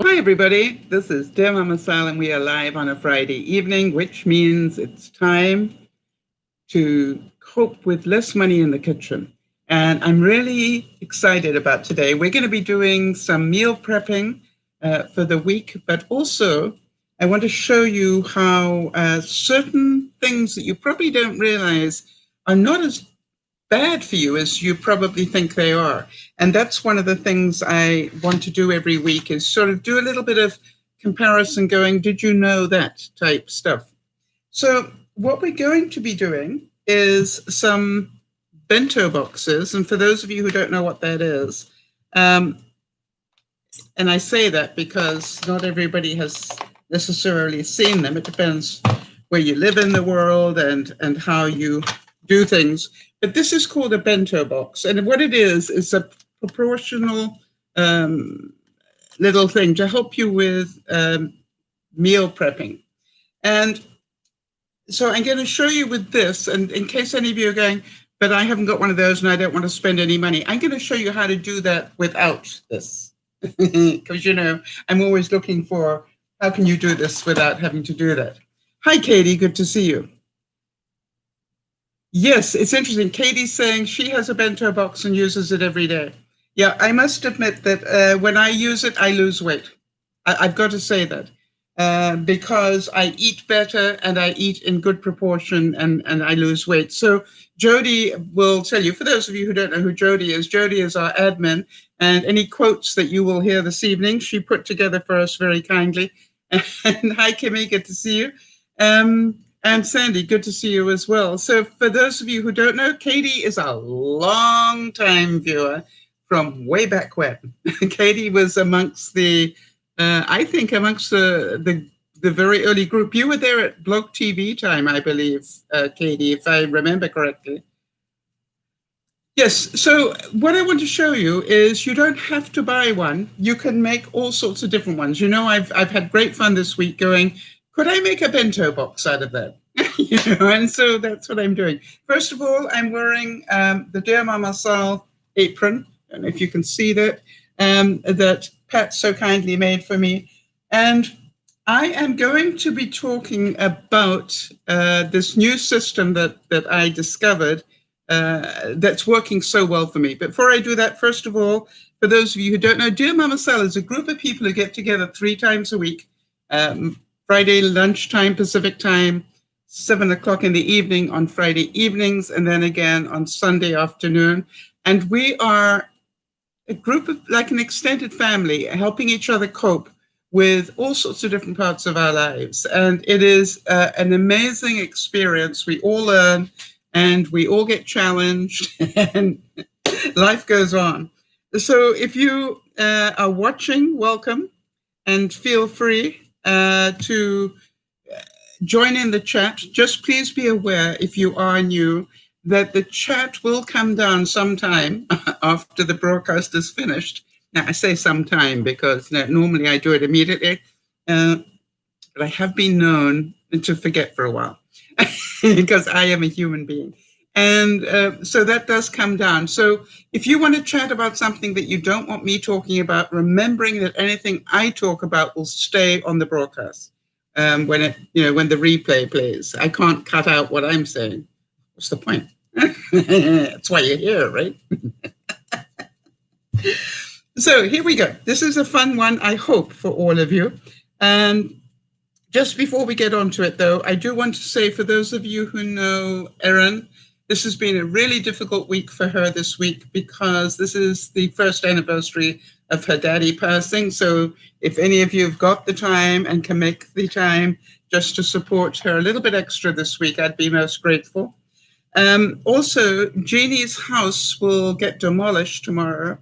Hi, everybody. This is DearMamaSal, and we are live on a Friday evening, which means it's time to cope with less money in the kitchen. And I'm really excited about today. We're going to be doing some meal prepping for the week, but also I want to show you how certain things that you probably don't realize are not as bad for you as you probably think they are. And that's one of the things I want to do every week is sort of do a little bit of comparison going, did you know that type stuff? So what we're going to be doing is some bento boxes. And for those of you who don't know what that is, and I say that because not everybody has necessarily seen them. It depends where you live in the world and how you do things. But this is called a bento box. And what it is a proportional little thing to help you with meal prepping. And so I'm going to show you with this, and in case any of you are going, but I haven't got one of those and I don't want to spend any money, I'm going to show you how to do that without this. Because, you know, I'm always looking for how can you do this without having to do that. Hi, Katie. Good to see you. Yes, it's interesting. Katie's saying she has a bento box and uses it every day. Yeah, I must admit that when I use it, I lose weight. I've got to say that. Because I eat better and I eat in good proportion and I lose weight. So Jody will tell you, for those of you who don't know who Jody is our admin, and any quotes that you will hear this evening, she put together for us very kindly. And hi, Kimmy, good to see you. And Sandy, good to see you as well. So for those of you who don't know, Katie is a long-time viewer from way back when. Katie was amongst I think amongst the very early group. You were there at Blog TV time, I believe, Katie, if I remember correctly. Yes, so what I want to show you is you don't have to buy one. You can make all sorts of different ones. You know, I've had great fun this week going, could I make a bento box out of that? You know, and so that's what I'm doing. First of all, I'm wearing the DearMamaSal apron, and if you can see that, that Pat so kindly made for me. And I am going to be talking about this new system that I discovered that's working so well for me. But before I do that, first of all, for those of you who don't know, DearMamaSal is a group of people who get together 3 times a week, Friday lunchtime, Pacific time, 7 o'clock in the evening on Friday evenings, and then again on Sunday afternoon. And we are a group of, like an extended family, helping each other cope with all sorts of different parts of our lives. And it is an amazing experience. We all learn and we all get challenged and life goes on. So if you are watching, welcome, and feel free to join in the chat. Just please be aware, if you are new, that the chat will come down sometime after the broadcast is finished. Now, I say sometime because normally I do it immediately, but I have been known to forget for a while because I am a human being. And so that does come down. So if you want to chat about something that you don't want me talking about, remembering that anything I talk about will stay on the broadcast when the replay plays. I can't cut out what I'm saying. What's the point? That's why you're here, right? So here we go. This is a fun one, I hope, for all of you. And just before we get onto it, though, I do want to say, for those of you who know Erin, this has been a really difficult week for her this week because this is the first anniversary of her daddy passing. So if any of you have got the time and can make the time just to support her a little bit extra this week, I'd be most grateful. Also, Jeannie's house will get demolished tomorrow.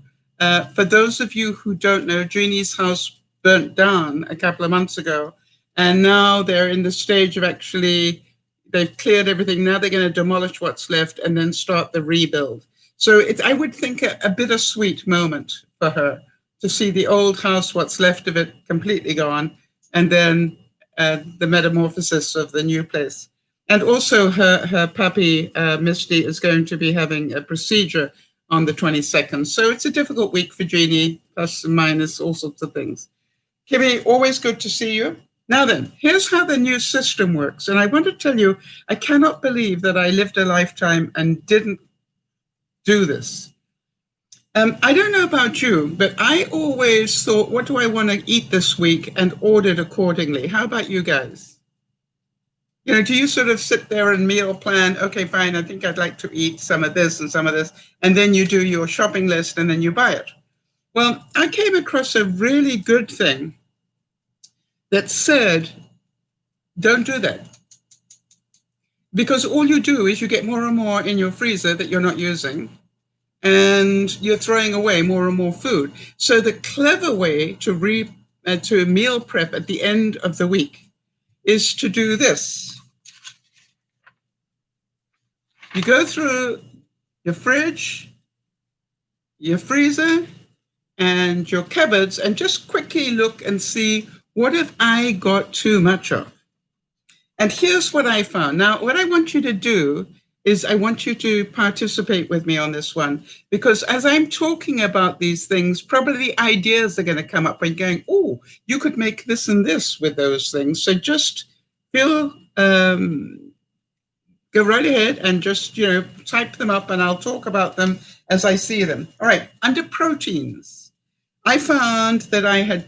For those of you who don't know, Jeannie's house burnt down a couple of months ago, and now they're in the stage of they've cleared everything. Now they're going to demolish what's left and then start the rebuild. So I would think a bittersweet moment for her to see the old house, what's left of it, completely gone, and then the metamorphosis of the new place. And also her puppy, Misty, is going to be having a procedure on the 22nd. So it's a difficult week for Jeannie, plus and minus all sorts of things. Kimmy, always good to see you. Now then, here's how the new system works. And I want to tell you, I cannot believe that I lived a lifetime and didn't do this. I don't know about you, but I always thought, what do I want to eat this week, and ordered accordingly. How about you guys? You know, do you sort of sit there and meal plan, okay, fine, I think I'd like to eat some of this and some of this, and then you do your shopping list and then you buy it? Well, I came across a really good thing that said, don't do that. Because all you do is you get more and more in your freezer that you're not using, and you're throwing away more and more food. So the clever way to meal prep at the end of the week is to do this. You go through your fridge, your freezer, and your cupboards, and just quickly look and see, what have I got too much of? And here's what I found. Now, what I want you to do is I want you to participate with me on this one, because as I'm talking about these things, probably ideas are going to come up and going, oh, you could make this and this with those things. So just go right ahead and just, type them up, and I'll talk about them as I see them. All right, under proteins, I found that I had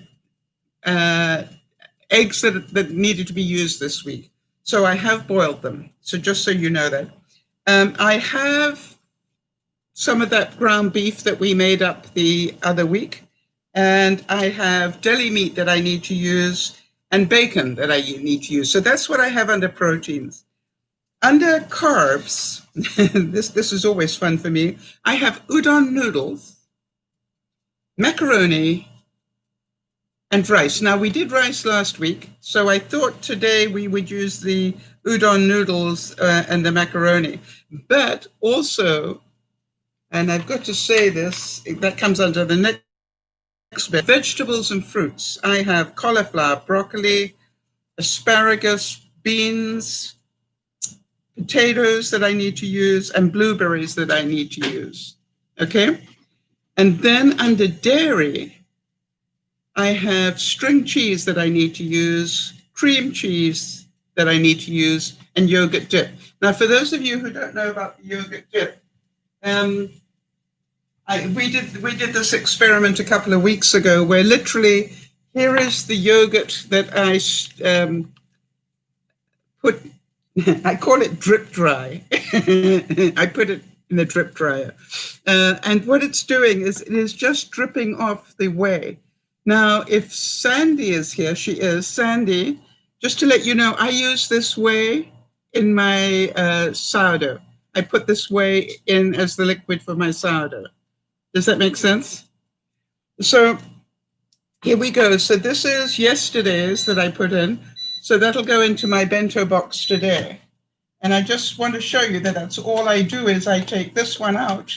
eggs that needed to be used this week. So I have boiled them. So just so you know that. I have some of that ground beef that we made up the other week, and I have deli meat that I need to use, and bacon that I need to use. So that's what I have under proteins. Under carbs, this is always fun for me, I have udon noodles, macaroni, and rice. Now, we did rice last week, so I thought today we would use the udon noodles and the macaroni. But also, and I've got to say this, that comes under the next bit, vegetables and fruits. I have cauliflower, broccoli, asparagus, beans, potatoes that I need to use, and blueberries that I need to use, okay? And then under dairy, I have string cheese that I need to use, cream cheese that I need to use, and yogurt dip. Now, for those of you who don't know about the yogurt dip, we did this experiment a couple of weeks ago where literally here is the yogurt that I put, I call it drip dry. I put it in the drip dryer. And what it's doing is it is just dripping off the whey. Now, if Sandy is here, she is. Sandy, just to let you know, I use this whey in my sourdough. I put this whey in as the liquid for my sourdough. Does that make sense? So here we go. So this is yesterday's that I put in. So that'll go into my bento box today. And I just want to show you that that's all I do is I take this one out,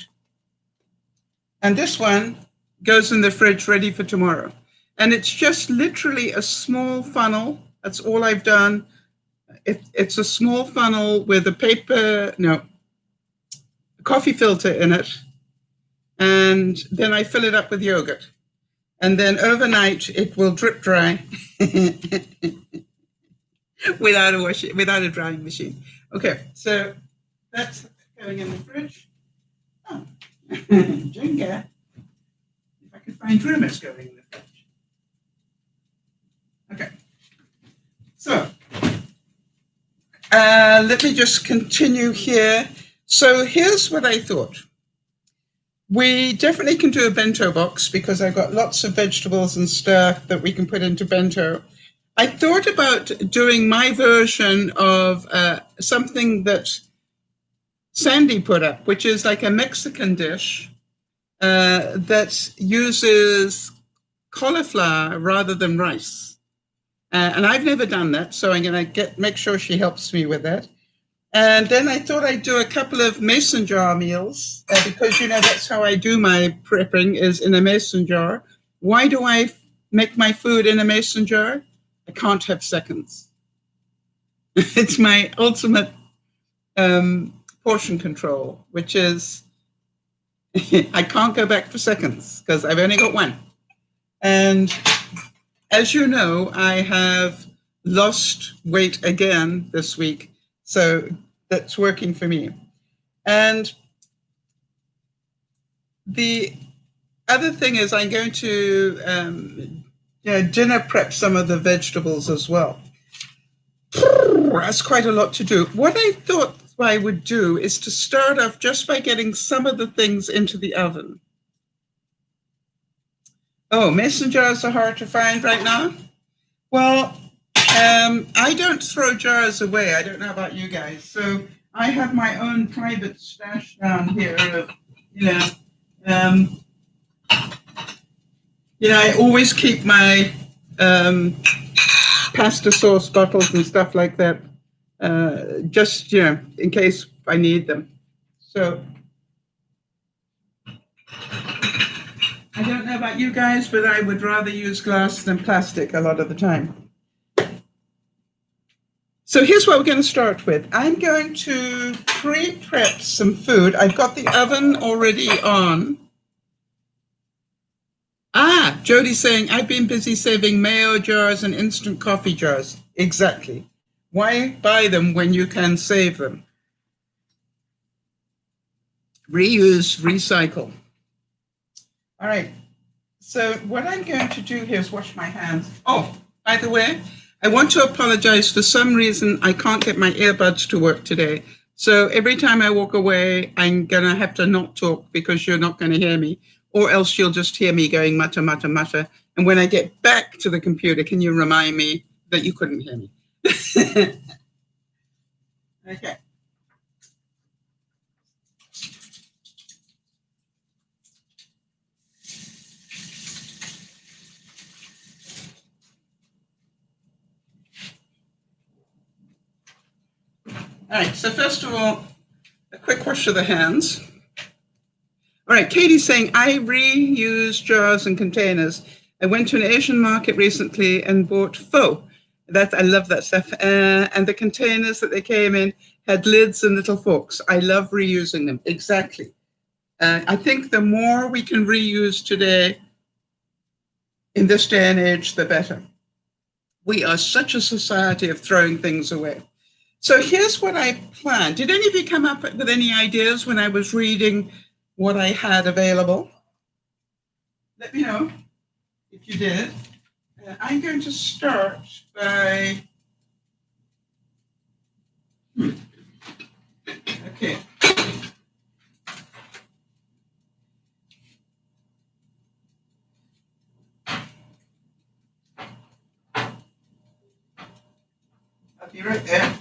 and this one goes in the fridge ready for tomorrow. And it's just literally a small funnel. That's all I've done. It's a small funnel with a coffee filter in it. And then I fill it up with yogurt. And then overnight it will drip dry without a drying machine. Okay, so that's going in the fridge. Oh, Jenga. If I could find room, it's going in the fridge. Okay, so let me just continue here. So here's what I thought. We definitely can do a bento box because I've got lots of vegetables and stuff that we can put into bento. I thought about doing my version of something that Sandy put up, which is like a Mexican dish that uses cauliflower rather than rice. And I've never done that, so I'm going to make sure she helps me with that. And then I thought I'd do a couple of mason jar meals because, that's how I do my prepping is in a mason jar. Why do I make my food in a mason jar? I can't have seconds. It's my ultimate portion control, which is I can't go back for seconds because I've only got one. And as you know, I have lost weight again this week, so that's working for me. And the other thing is I'm going to dinner prep some of the vegetables as well. That's quite a lot to do. What I thought I would do is to start off just by getting some of the things into the oven. Oh, mason jars are hard to find right now? Well, I don't throw jars away. I don't know about you guys. So I have my own private stash down here of, I always keep my pasta sauce bottles and stuff like that, just, in case I need them. So I don't know about you guys, but I would rather use glass than plastic a lot of the time. So here's what we're going to start with. I'm going to pre-prep some food. I've got the oven already on. Jody's saying, I've been busy saving mayo jars and instant coffee jars. Exactly. Why buy them when you can save them? Reuse, recycle. All right. So what I'm going to do here is wash my hands. Oh, by the way, I want to apologize. For some reason, I can't get my earbuds to work today. So every time I walk away, I'm going to have to not talk because you're not going to hear me, or else you'll just hear me going mutter, mutter, mutter. And when I get back to the computer, can you remind me that you couldn't hear me? Okay. All right, so first of all, a quick wash of the hands. All right, Katie's saying, I reuse jars and containers. I went to an Asian market recently and bought pho. I love that stuff. And the containers that they came in had lids and little forks. I love reusing them, exactly. I think the more we can reuse today, in this day and age, the better. We are such a society of throwing things away. So here's what I planned. Did any of you come up with any ideas when I was reading what I had available? Let me know if you did. I'm going to start by, okay. I'll be right there.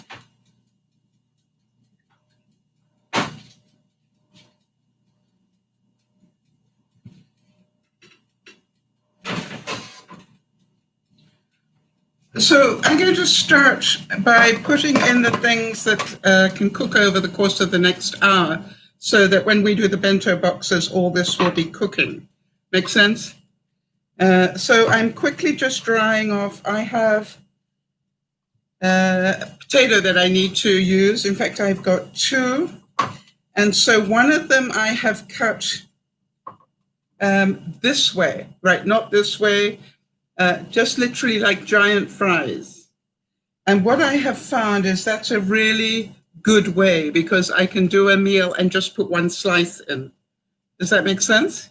So I'm going to start by putting in the things that can cook over the course of the next hour, so that when we do the bento boxes, all this will be cooking. Make sense? So I'm quickly just drying off. I have a potato that I need to use. In fact, I've got two. And so one of them I have cut this way, right? Not this way. Just literally like giant fries. And what I have found is that's a really good way, because I can do a meal and just put one slice in. Does that make sense?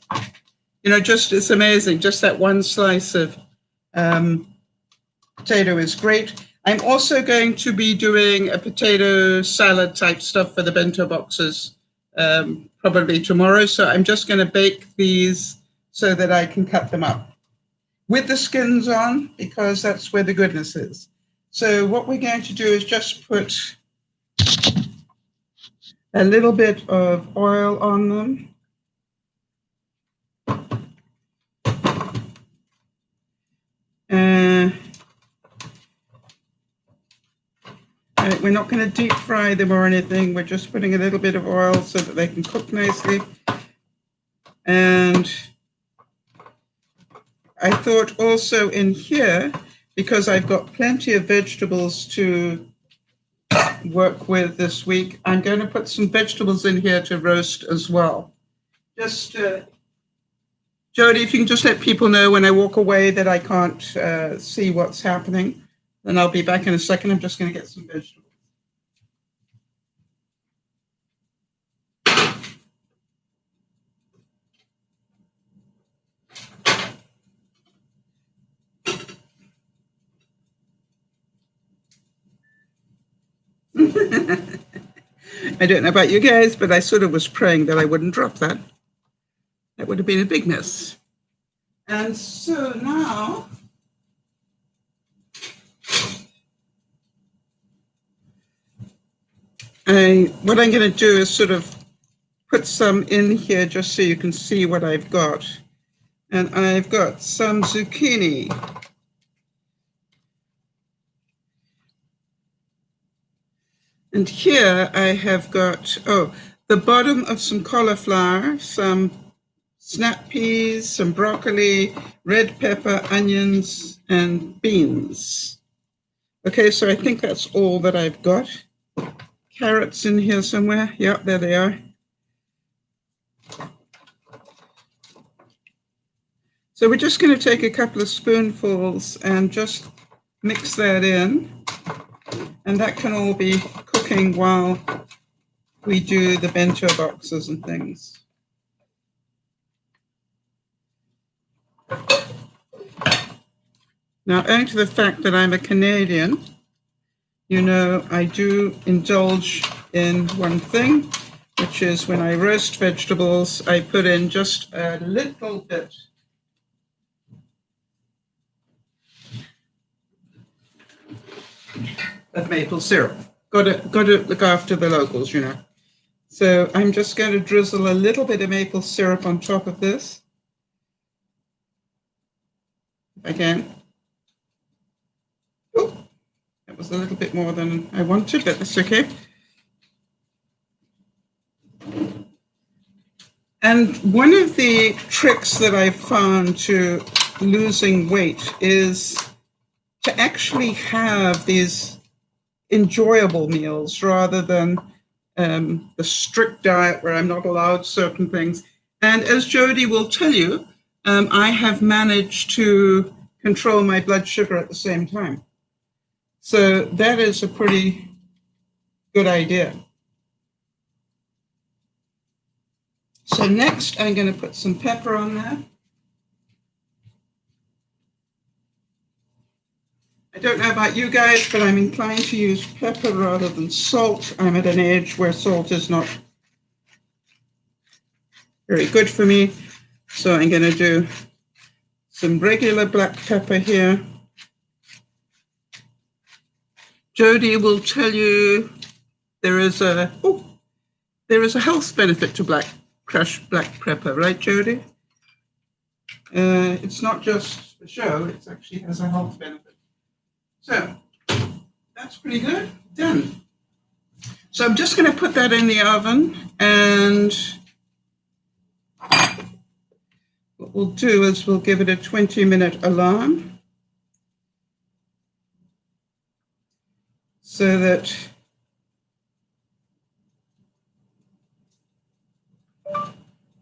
It's amazing. Just that one slice of potato is great. I'm also going to be doing a potato salad type stuff for the bento boxes probably tomorrow. So I'm just going to bake these so that I can cut them up with the skins on, because that's where the goodness is. So what we're going to do is just put a little bit of oil on them. We're not going to deep fry them or anything. We're just putting a little bit of oil so that they can cook nicely. And I thought also in here, because I've got plenty of vegetables to work with this week, I'm going to put some vegetables in here to roast as well. Just Jody, if you can just let people know when I walk away that I can't see what's happening, then I'll be back in a second. I'm just going to get some vegetables. I don't know about you guys, but I sort of was praying that I wouldn't drop that. That would have been a big mess. And so now, what I'm going to do is sort of put some in here just so you can see what I've got. And I've got some zucchini. And here I have got, the bottom of some cauliflower, some snap peas, some broccoli, red pepper, onions, and beans. Okay, so I think that's all that I've got. Carrots in here somewhere. Yeah, there they are. So we're just going to take a couple of spoonfuls and just mix that in. And that can all be cooking while we do the bento boxes and things. Now, owing to the fact that I'm a Canadian, you know, I do indulge in one thing, which is when I roast vegetables, I put in just a little bit of maple syrup. Got to look after the locals, you know. So I'm just going to drizzle a little bit of maple syrup on top of this. If I can. Oh, that was a little bit more than I wanted, but that's okay. And one of the tricks that I've found to losing weight is to actually have these enjoyable meals rather than the strict diet where I'm not allowed certain things. And as Jody will tell you, I have managed to control my blood sugar at the same time. So that is a pretty good idea. So next, I'm going to put some pepper on there. I don't know about you guys, but I'm inclined to use pepper rather than salt. I'm at an age where salt is not very good for me. So I'm going to do some regular black pepper here. Jody will tell you there is a health benefit to crushed black pepper, right, Jody? It's not just a show, it actually has a health benefit. So that's pretty good, done. So I'm just going to put that in the oven, and what we'll do is we'll give it a 20-minute alarm so that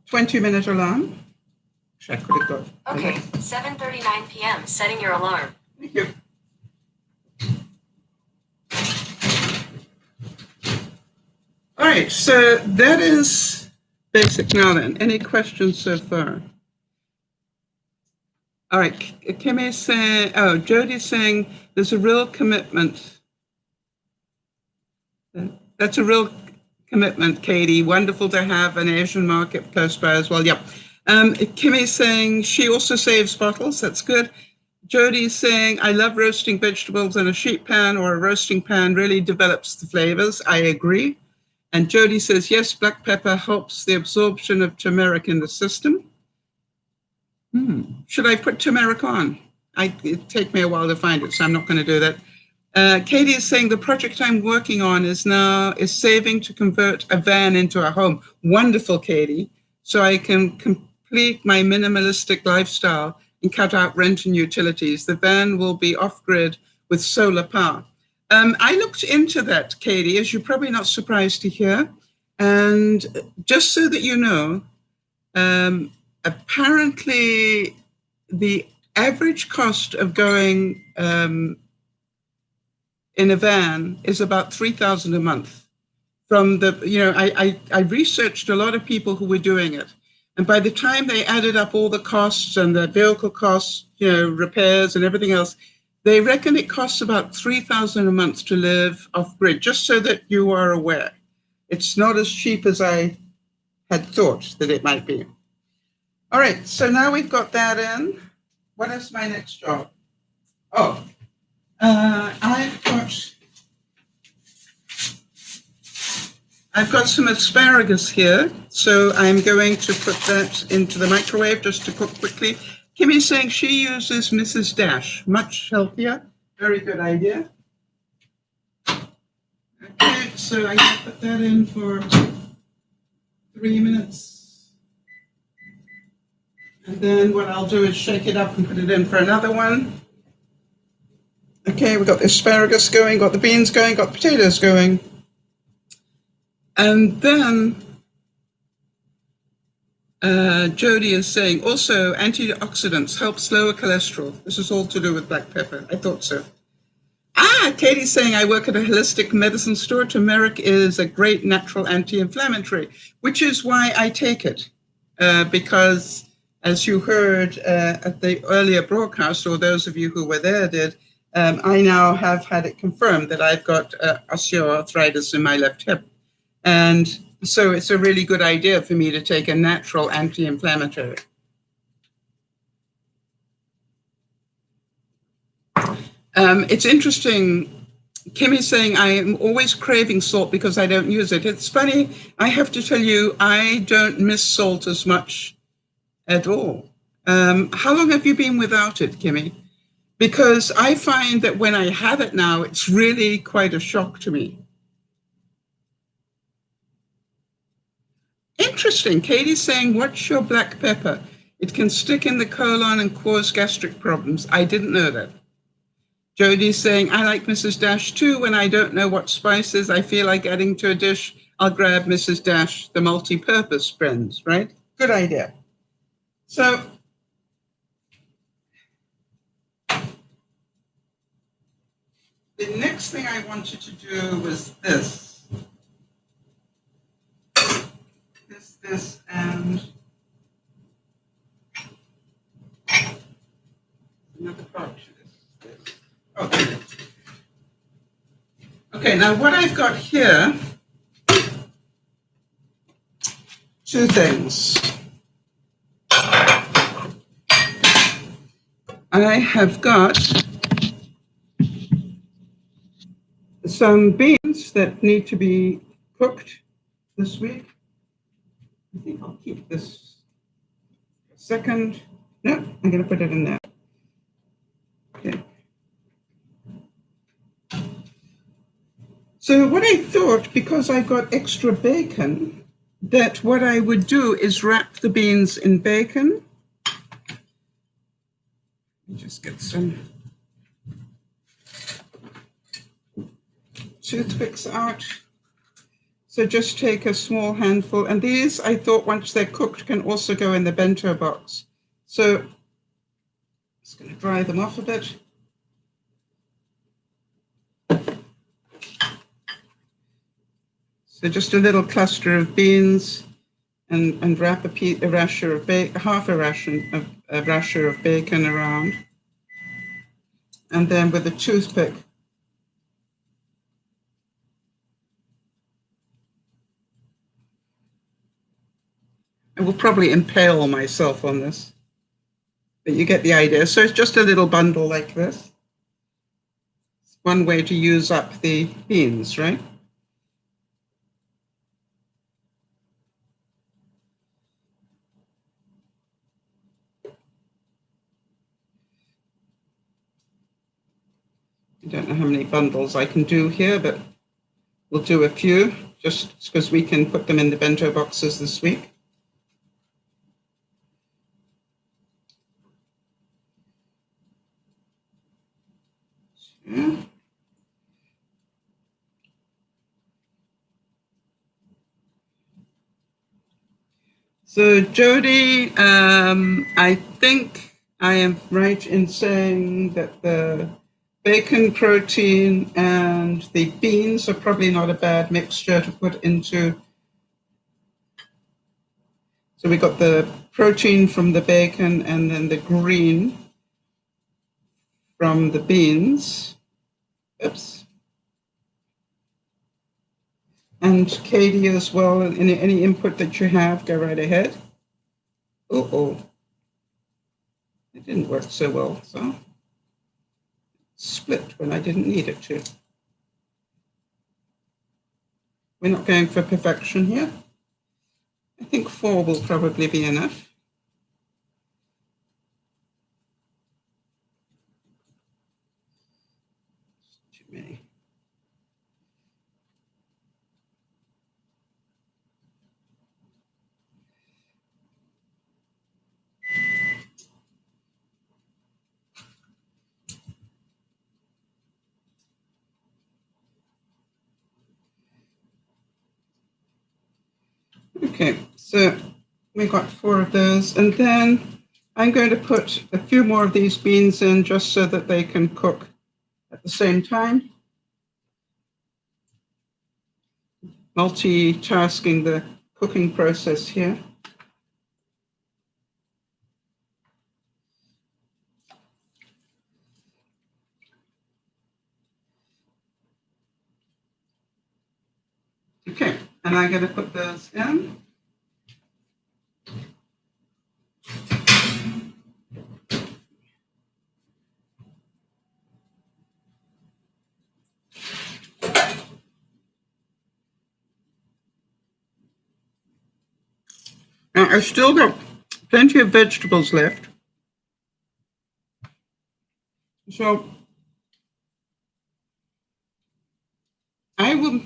(20-minute alarm. I could have got. Okay, 7:39 p.m. Setting your alarm. Thank you. All right, so that is basic now then. Any questions so far? All right, Kim is saying, Jody's saying there's a real commitment. That's a real commitment, Katie. Wonderful to have an Asian market close by as well. Yep. Kim is saying she also saves bottles. That's good. Jody's saying, I love roasting vegetables in a sheet pan or a roasting pan, really develops the flavors. I agree. And Jody says, yes, black pepper helps the absorption of turmeric in the system. Should I put turmeric on? It'd take me a while to find it, so I'm not going to do that. Katie is saying the project I'm working on is saving to convert a van into a home. Wonderful, Katie. So I can complete my minimalistic lifestyle and cut out rent and utilities. The van will be off-grid with solar power. I looked into that, Katie, as you're probably not surprised to hear. And just so that you know, apparently the average cost of going in a van is about $3,000 a month. From the, I researched a lot of people who were doing it. And by the time they added up all the costs and the vehicle costs, repairs and everything else, they reckon it costs about $3,000 a month to live off grid, just so that you are aware. It's not as cheap as I had thought that it might be. All right, so now we've got that in. What is my next job? Oh, I've got some asparagus here, so I'm going to put that into the microwave just to cook quickly. Kimmy's saying she uses Mrs. Dash, much healthier. Very good idea. Okay, so I'm going to put that in for 3 minutes. And then what I'll do is shake it up and put it in for another one. Okay, we've got the asparagus going, got the beans going, got the potatoes going. And then Jody is saying, also antioxidants help lower cholesterol. This is all to do with black pepper. I thought so. Katie's saying, I work at a holistic medicine store. Turmeric is a great natural anti-inflammatory, which is why I take it. Because as you heard at the earlier broadcast, or those of you who were there did, I now have had it confirmed that I've got osteoarthritis in my left hip. And so it's a really good idea for me to take a natural anti-inflammatory. It's interesting. Kimmy's saying, I am always craving salt because I don't use it. It's funny, I have to tell you, I don't miss salt as much at all. How long have you been without it, Kimmy? Because I find that when I have it now, it's really quite a shock to me. Interesting. Katie's saying, what's your black pepper? It can stick in the colon and cause gastric problems. I didn't know that. Jody's saying, I like Mrs. Dash too. When I don't know what spices I feel like adding to a dish, I'll grab Mrs. Dash, the multi-purpose friends, right? Good idea. So the next thing I wanted to do was this, and another part to this. Okay. Okay, now what I've got here, two things. I have got some beans that need to be cooked this week. I think I'll keep this a second. No, I'm going to put it in there. Okay. So what I thought, because I got extra bacon, that what I would do is wrap the beans in bacon. Just get some toothpicks out. So just take a small handful. And these, I thought, once they're cooked, can also go in the bento box. So I'm just going to dry them off a bit. So just a little cluster of beans, and wrap a rasher of bacon, half a rasher of bacon around. And then with a toothpick, I will probably impale myself on this, but you get the idea. So it's just a little bundle like this. It's one way to use up the beans, right? I don't know how many bundles I can do here, but we'll do a few just because we can put them in the bento boxes this week. Yeah. So Jody, I think I am right in saying that the bacon protein and the beans are probably not a bad mixture to put into. So we got the protein from the bacon and then the green from the beans. Oops. And Katie as well, any input that you have, go right ahead. Oh, it didn't work so well, so split when I didn't need it to. We're not going for perfection here. I think 4 will probably be enough. Too many. Okay, so we got 4 of those, and then I'm going to put a few more of these beans in just so that they can cook at the same time. Multitasking the cooking process here. Okay, and I'm going to put those in. Now, I've still got plenty of vegetables left. So I will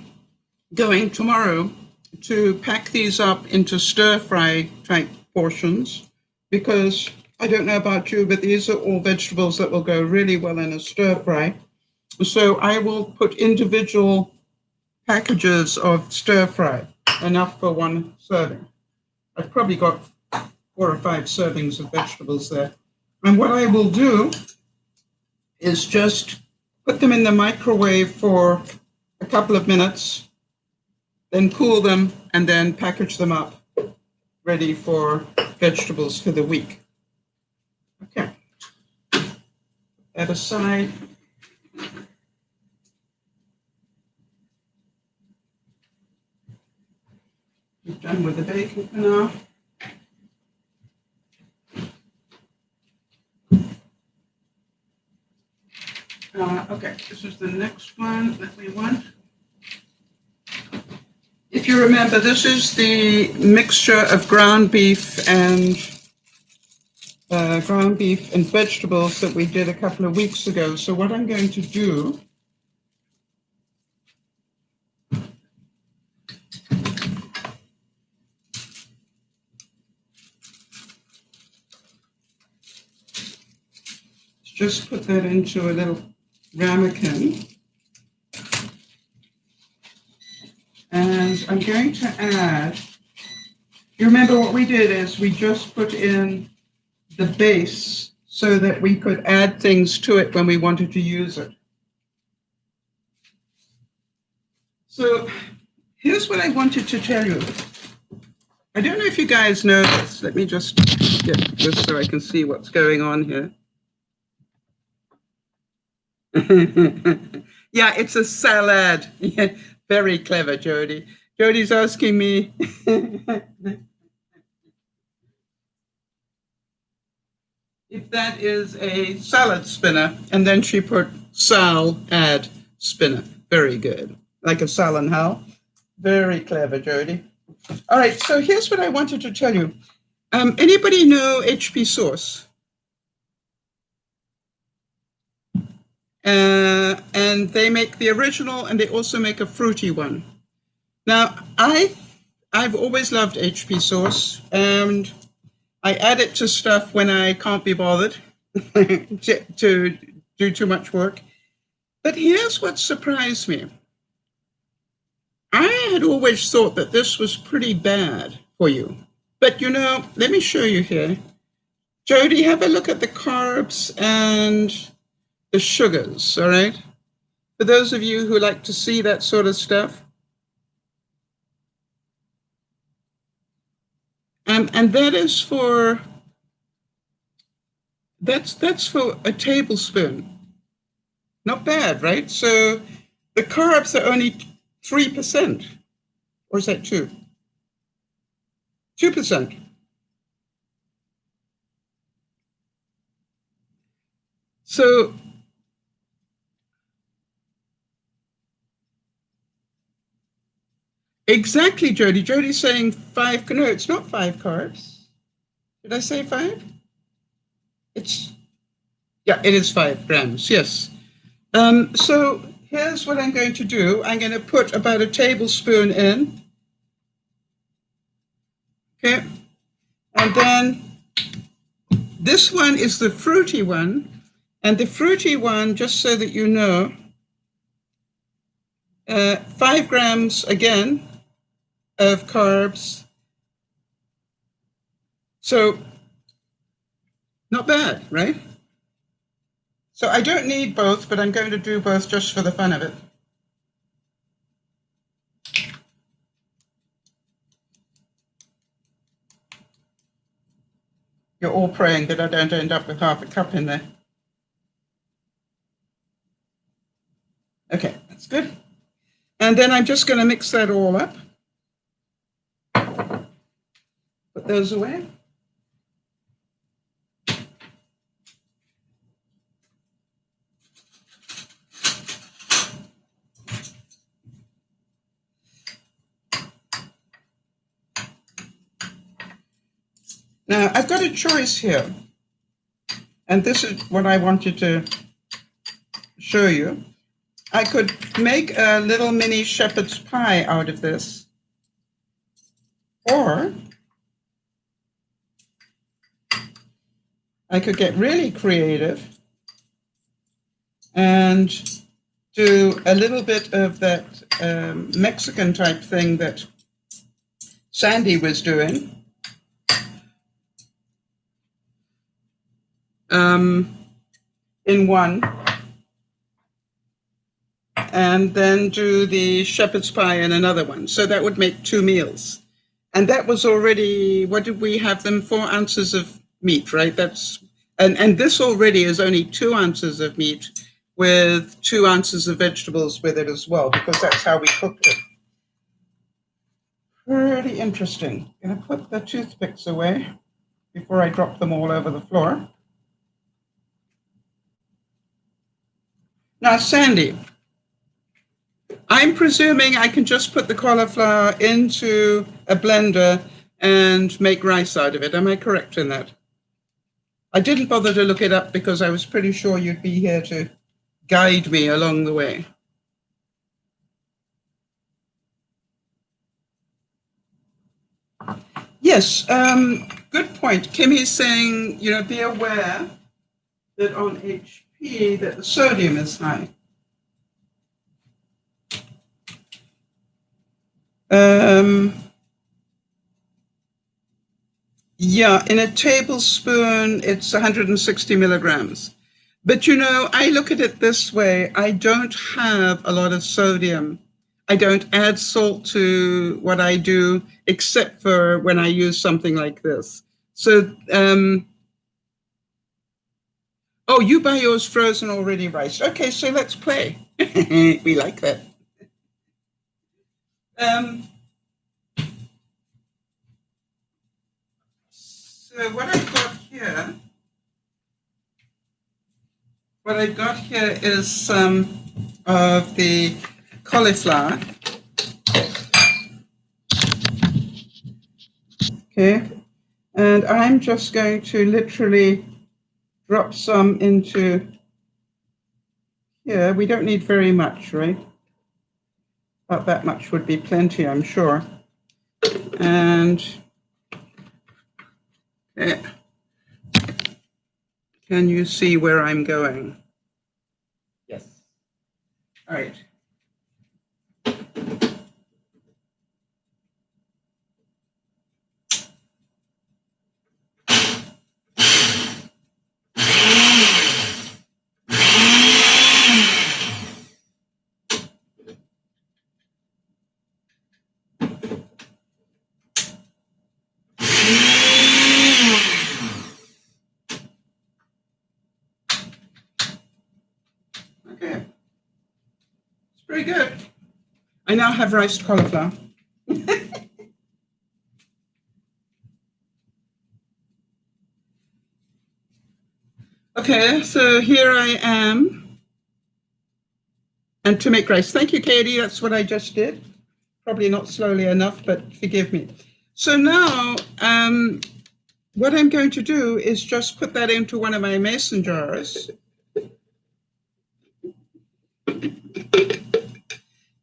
going tomorrow to pack these up into stir-fry type portions, because I don't know about you, but these are all vegetables that will go really well in a stir-fry. So I will put individual packages of stir-fry, enough for 1 serving. I've probably got 4 or 5 servings of vegetables there. And what I will do is just put them in the microwave for a couple of minutes, then cool them, and then package them up, ready for vegetables for the week. Okay. That aside. We're done with the bacon for now. Okay, this is the next one that we want. If you remember, this is the mixture of ground beef and vegetables that we did a couple of weeks ago. So what I'm going to do is just put that into a little ramekin. And I'm going to add, you remember what we did is we just put in the base so that we could add things to it when we wanted to use it. So here's what I wanted to tell you. I don't know if you guys know this. Let me just get this so I can see what's going on here. Yeah, it's a salad. Yeah, very clever, Jody. Jody's asking me. If that is a salad spinner, and then she put salad spinner. Very good. Like a Sal and Hal. Very clever, Jody. All right, so here's what I wanted to tell you. Anybody know HP sauce? And they make the original, and they also make a fruity one. Now, I've always loved HP sauce, and I add it to stuff when I can't be bothered to do too much work. But here's what surprised me. I had always thought that this was pretty bad for you. But let me show you here. Jody, have a look at the carbs and the sugars, all right? For those of you who like to see that sort of stuff. And that is that's for a tablespoon. Not bad, right? So the carbs are only 3%. Or is that 2? 2%. So exactly, Jody. Jody's saying 5. No, it's not 5 carbs. Did I say 5? Yeah, it is 5 grams, yes. So here's what I'm going to do. I'm going to put about a tablespoon in. Okay. And then this one is the fruity one. And the fruity one, just so that you know, 5 grams again of carbs. So not bad, right? So I don't need both, but I'm going to do both just for the fun of it. You're all praying that I don't end up with half a cup in there. Okay, that's good. And then I'm just going to mix that all up. Put those away. Now, I've got a choice here. And this is what I wanted to show you. I could make a little mini shepherd's pie out of this. Or I could get really creative and do a little bit of that Mexican type thing that Sandy was doing. In one, and then do the shepherd's pie in another one. So that would make 2 meals. And that was already, what did we have them? 4 ounces of meat, right? And this already is only 2 ounces of meat with 2 ounces of vegetables with it as well, because that's how we cooked it. Pretty interesting. I'm going to put the toothpicks away before I drop them all over the floor. Now, Sandy, I'm presuming I can just put the cauliflower into a blender and make rice out of it. Am I correct in that? I didn't bother to look it up because I was pretty sure you'd be here to guide me along the way. Yes, good point. Kimmy's saying, be aware that on HP that the sodium is high. Yeah, in a tablespoon, it's 160 milligrams. But I look at it this way. I don't have a lot of sodium. I don't add salt to what I do, except for when I use something like this. So, oh, you buy yours frozen already, right? Okay, so let's play. We like that. So what I've got here is some of the cauliflower. Okay, and I'm just going to literally drop some into here. We don't need very much, right? About that much would be plenty, I'm sure. And okay. Can you see where I'm going? Yes. All right. Very good. I now have riced cauliflower. Okay, so here I am. And to make rice. Thank you, Katie. That's what I just did. Probably not slowly enough, but forgive me. So now what I'm going to do is just put that into one of my mason jars.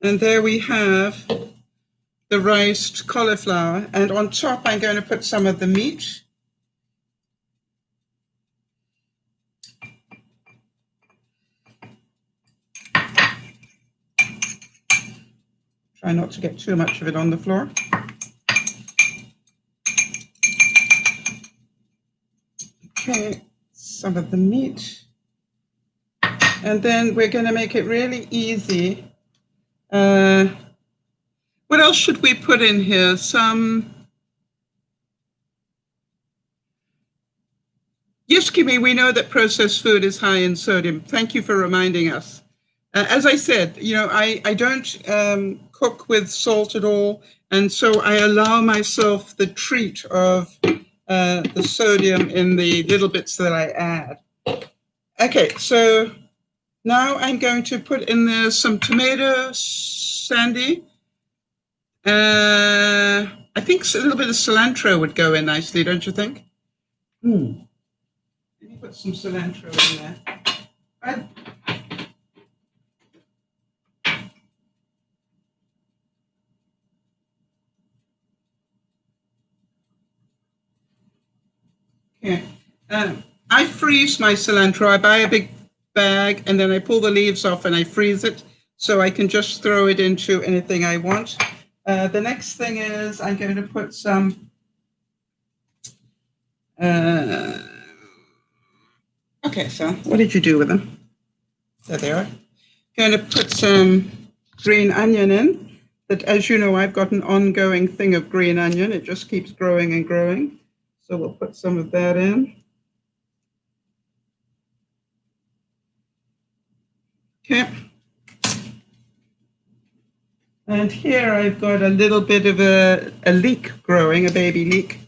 And there we have the riced cauliflower. And on top, I'm going to put some of the meat. Try not to get too much of it on the floor. Okay, some of the meat. And then we're going to make it really easy. What else should we put in here? Yes, Kimmy, we know that processed food is high in sodium. Thank you for reminding us. As I said, I don't cook with salt at all, and so I allow myself the treat of the sodium in the little bits that I add. Okay, so now I'm going to put in there some tomato sandy. I think a little bit of cilantro would go in nicely, don't you think? Let me put some cilantro in there. Yeah. I freeze my cilantro. I buy a big bag and then I pull the leaves off and I freeze it so I can just throw it into anything I want. The next thing is I'm going to put some okay, so what did you do with them? There they are. Going to put some green onion in. That, as you know, I've got an ongoing thing of green onion. It just keeps growing and growing. So we'll put some of that in. Okay. And here I've got a little bit of a leek growing, a baby leek.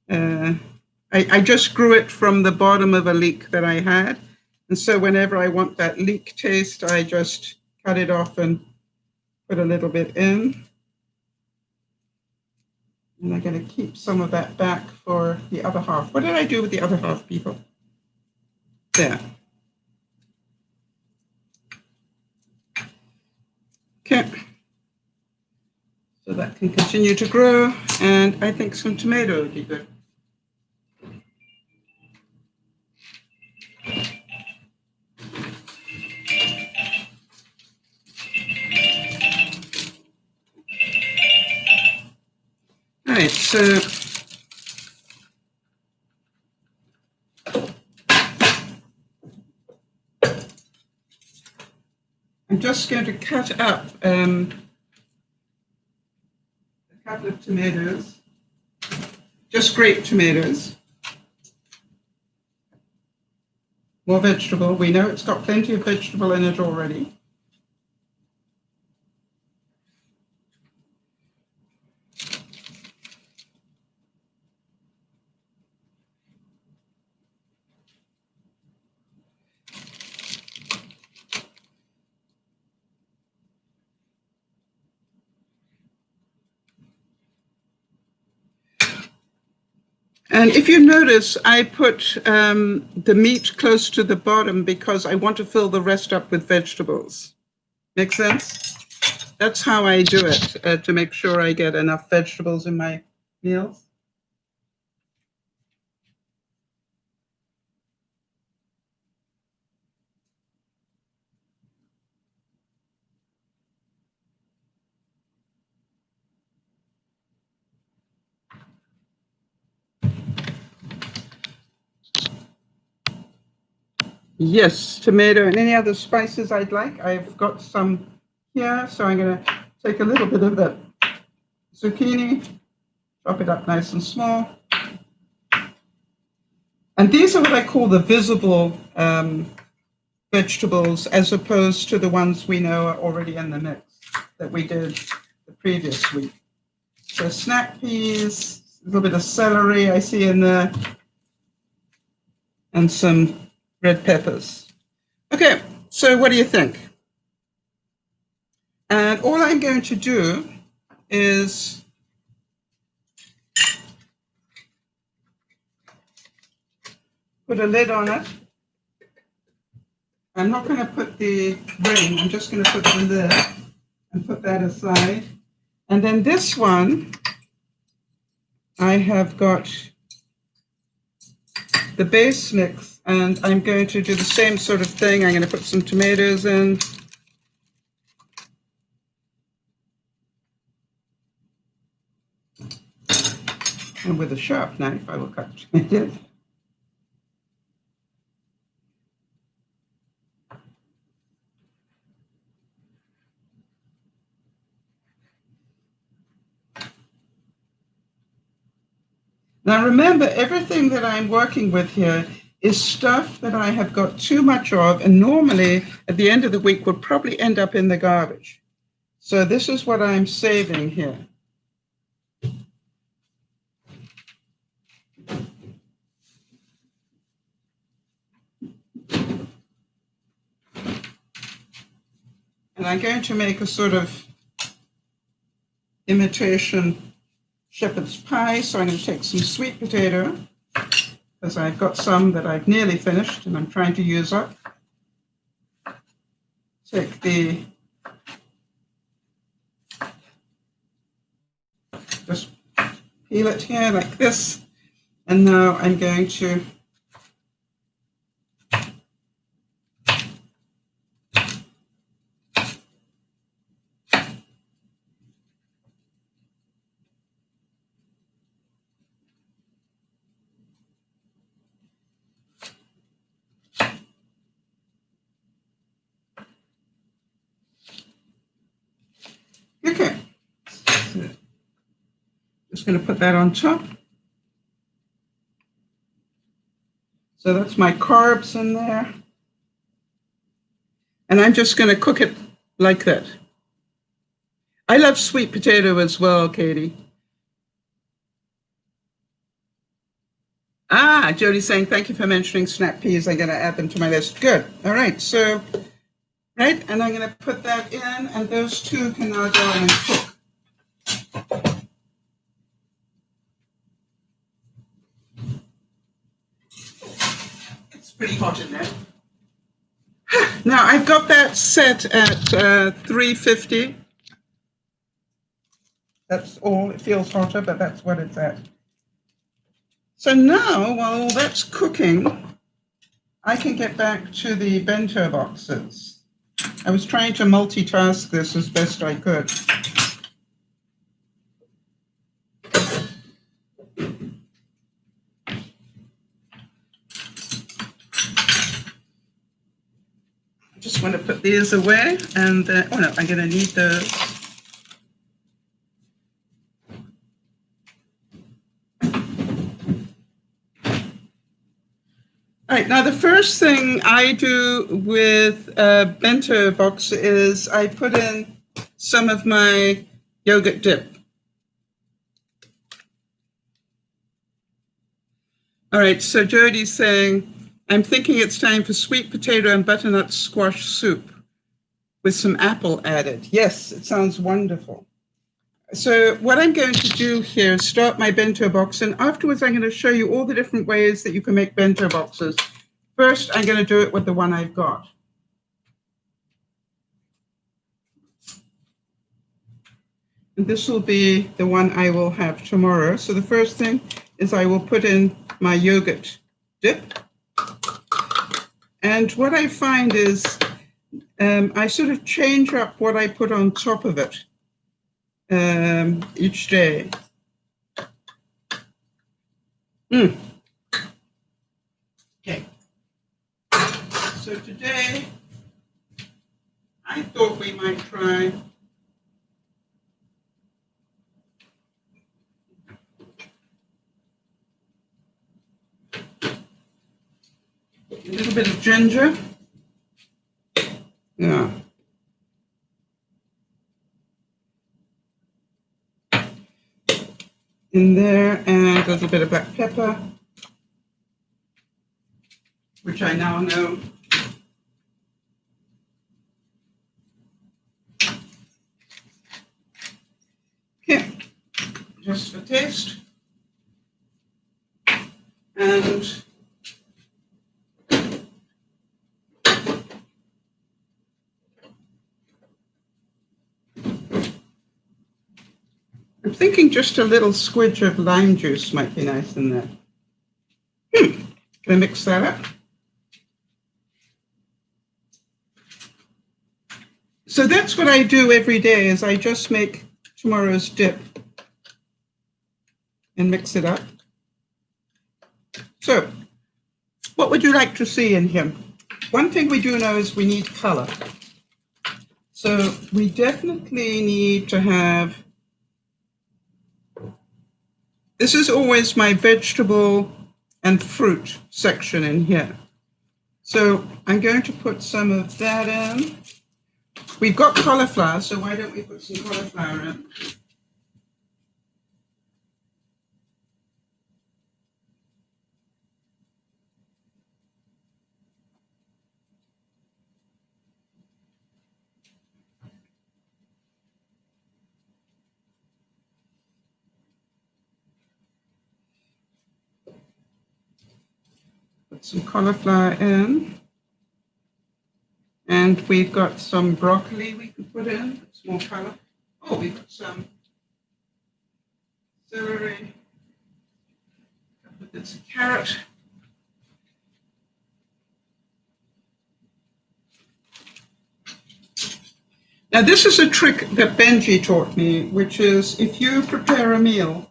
I just grew it from the bottom of a leek that I had. And so whenever I want that leek taste, I just cut it off and put a little bit in. And I'm going to keep some of that back for the other half. What did I do with the other half, people? There. Okay. So that can continue to grow. And I think some tomato would be good. All right, so I'm just going to cut up a couple of tomatoes, just grape tomatoes. More vegetable. We know it's got plenty of vegetable in it already. And if you notice, I put the meat close to the bottom because I want to fill the rest up with vegetables. Make sense? That's how I do it, to make sure I get enough vegetables in my meals. Yes, tomato and any other spices I'd like. I've got some here, so I'm going to take a little bit of the zucchini, chop it up nice and small. And these are what I call the visible vegetables as opposed to the ones we know are already in the mix that we did the previous week. So snap peas, a little bit of celery I see in there, and some red peppers. Okay, so what do you think? And all I'm going to do is put a lid on it. I'm not going to put the ring, I'm just going to put the lid and put that aside. And then this one, I have got the base mix, and I'm going to do the same sort of thing. I'm going to put some tomatoes in. And with a sharp knife, I will cut tomatoes. Now remember, everything that I'm working with here is stuff that I have got too much of, and normally at the end of the week would probably end up in the garbage. So this is what I'm saving here. And I'm going to make a sort of imitation shepherd's pie. So I'm going to take some sweet potato, because I've got some that I've nearly finished and I'm trying to use up. Take the, just peel it here like this. And now I'm going to okay. So just going to put that on top. So that's my carbs in there. And I'm just going to cook it like that. I love sweet potato as well, Katie. Ah, Jody's saying, thank you for mentioning snap peas. I'm going to add them to my list. Good. All right. So, right. And I'm going to put that in, and those two can now go and cook. It's pretty hot in there. Now, I've got that set at 350. That's all. It feels hotter, but that's what it's at. So now, while all that's cooking, I can get back to the bento boxes. I was trying to multitask this as best I could. I just want to put these away, and oh no, I'm going to need those. All right, now the first thing I do with a bento box is I put in some of my yogurt dip. All right, so Jody's saying, I'm thinking it's time for sweet potato and butternut squash soup with some apple added. Yes, it sounds wonderful. So what I'm going to do here is start my bento box, and afterwards I'm going to show you all the different ways that you can make bento boxes. First, I'm going to do it with the one I've got. And this will be the one I will have tomorrow. So the first thing is I will put in my yogurt dip. And what I find is I sort of change up what I put on top of it each day. Okay. So today, I thought we might try a little bit of ginger. Yeah. In there, and a little bit of black pepper, which I now know. Okay, just for taste. And I'm thinking just a little squidge of lime juice might be nice in there. Can I mix that up? So that's what I do every day, is I just make tomorrow's dip and mix it up. So what would you like to see in here? One thing we do know is we need color. So we definitely need to have, this is always my vegetable and fruit section in here. So I'm going to put some of that in. We've got cauliflower, so why don't we put some cauliflower in? Put some cauliflower in. And we've got some broccoli we can put in, it's more color. Oh, we've got some celery, a couple of bits of carrot. Now this is a trick that Benji taught me, which is if you prepare a meal,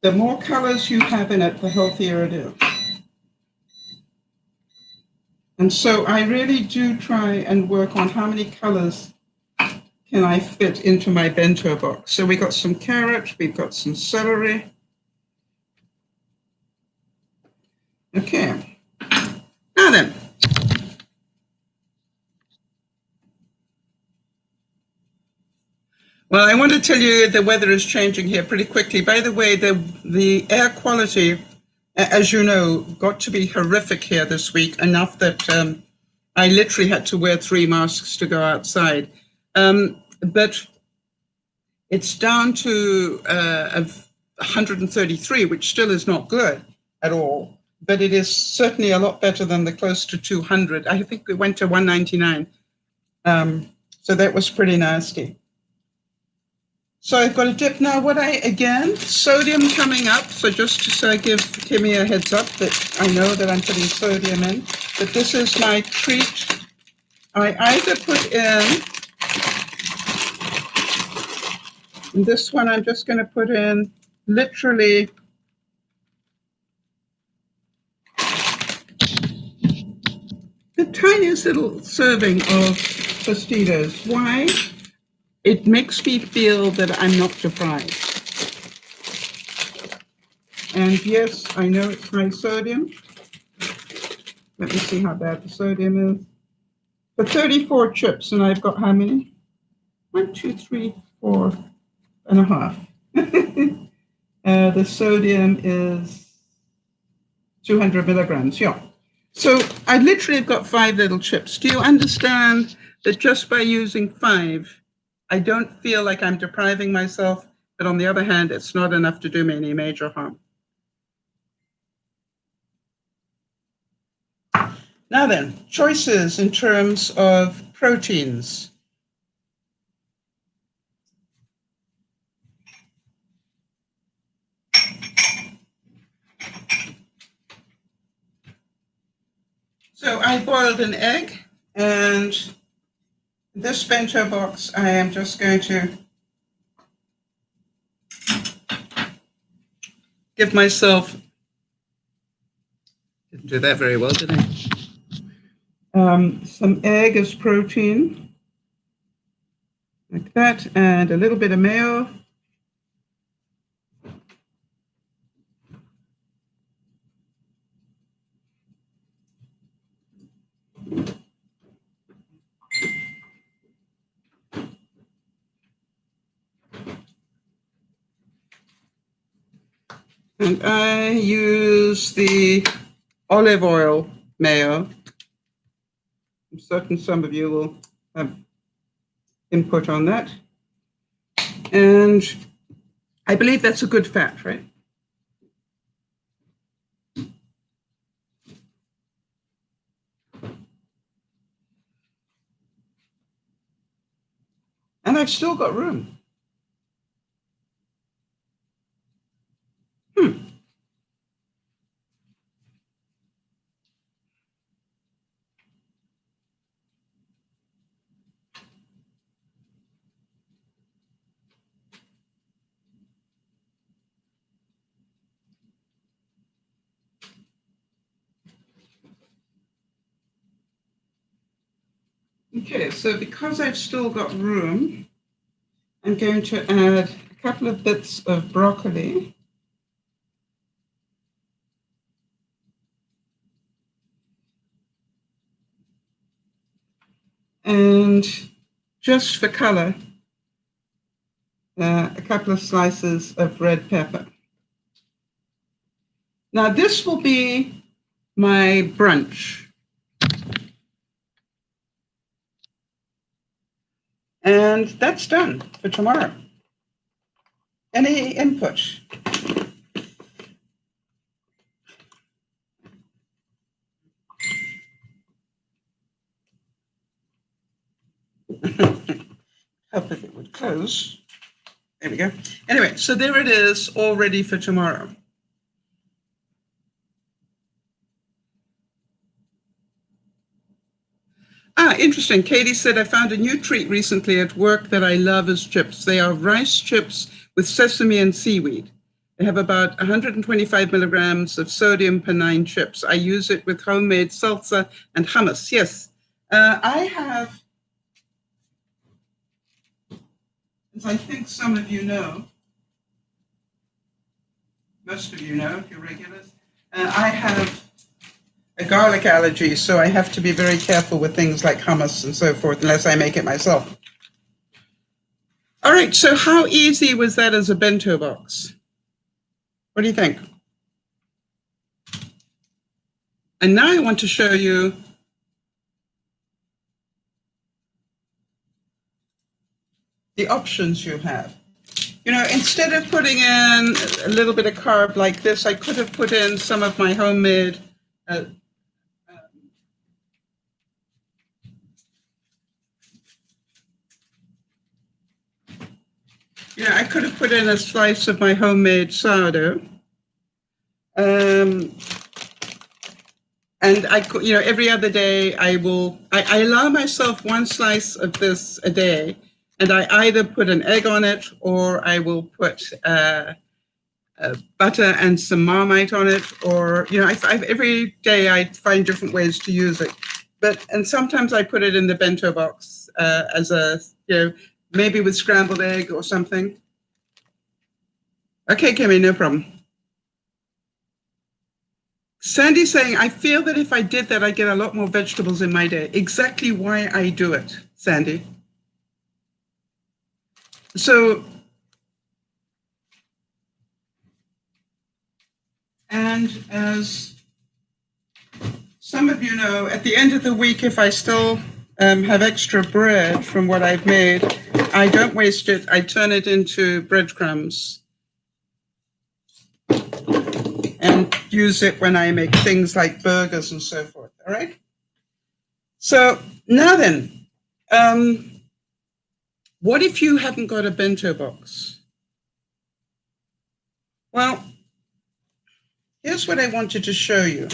the more colors you have in it, the healthier it is. And so I really do try and work on how many colors can I fit into my bento box. So we got some carrot, we've got some celery. Okay, now then. Well, I want to tell you the weather is changing here pretty quickly. By the way, the air quality, as you know, got to be horrific here this week, enough that I literally had to wear 3 masks to go outside. But it's down to 133, which still is not good at all. But it is certainly a lot better than the close to 200. I think we went to 199. So that was pretty nasty. So I've got a dip now. Again, sodium coming up. So just to give Timmy a heads up that I know that I'm putting sodium in. But this is my treat. I either put in this one I'm just going to put in literally the tiniest little serving of Tostitos. Why? It makes me feel that I'm not deprived. And yes, I know it's high sodium. Let me see how bad the sodium is. For 34 chips, and I've got how many? 1, 2, 3, 4 and a half. The sodium is 200 milligrams, yeah. So I literally have got 5 little chips. Do you understand that just by using 5, I don't feel like I'm depriving myself, but on the other hand, it's not enough to do me any major harm. Now then, choices in terms of proteins. So I boiled an egg, and this bento box, I am just going to give myself, didn't do that very well, did I? Some egg as protein, like that, and a little bit of mayo. And I use the olive oil mayo. I'm certain some of you will have input on that. And I believe that's a good fat, right? And I've still got room. Okay, so because I've still got room, I'm going to add a couple of bits of broccoli. And just for color, a couple of slices of red pepper. Now this will be my brunch. And that's done for tomorrow. Any input? Hope that it would close. There we go. Anyway, so there it is, all ready for tomorrow. Interesting. Katie said, I found a new treat recently at work that I love as chips. They are rice chips with sesame and seaweed. They have about 125 milligrams of sodium per 9 chips. I use it with homemade salsa and hummus. Yes, I have, as I think some of you know, most of you know, if you're regulars, I have a garlic allergy, so I have to be very careful with things like hummus and so forth, unless I make it myself. All right, so how easy was that as a bento box? What do you think? And now I want to show you the options you have. You know, instead of putting in a little bit of carb like this, I could have put in some of my homemade I could have put in a slice of my homemade sourdough. And I, every other day I allow myself one slice of this a day, and I either put an egg on it or I will put butter and some Marmite on it, or, every day I find different ways to use it. And sometimes I put it in the bento box as a, maybe with scrambled egg or something. Okay, Kimmy, no problem. Sandy's saying, I feel that if I did that, I'd get a lot more vegetables in my day. Exactly why I do it, Sandy. So, and as some of you know, at the end of the week, if I still have extra bread from what I've made, I don't waste it. I turn it into breadcrumbs and use it when I make things like burgers and so forth, all right? So now then, what if you haven't got a bento box? Well, here's what I wanted to show you.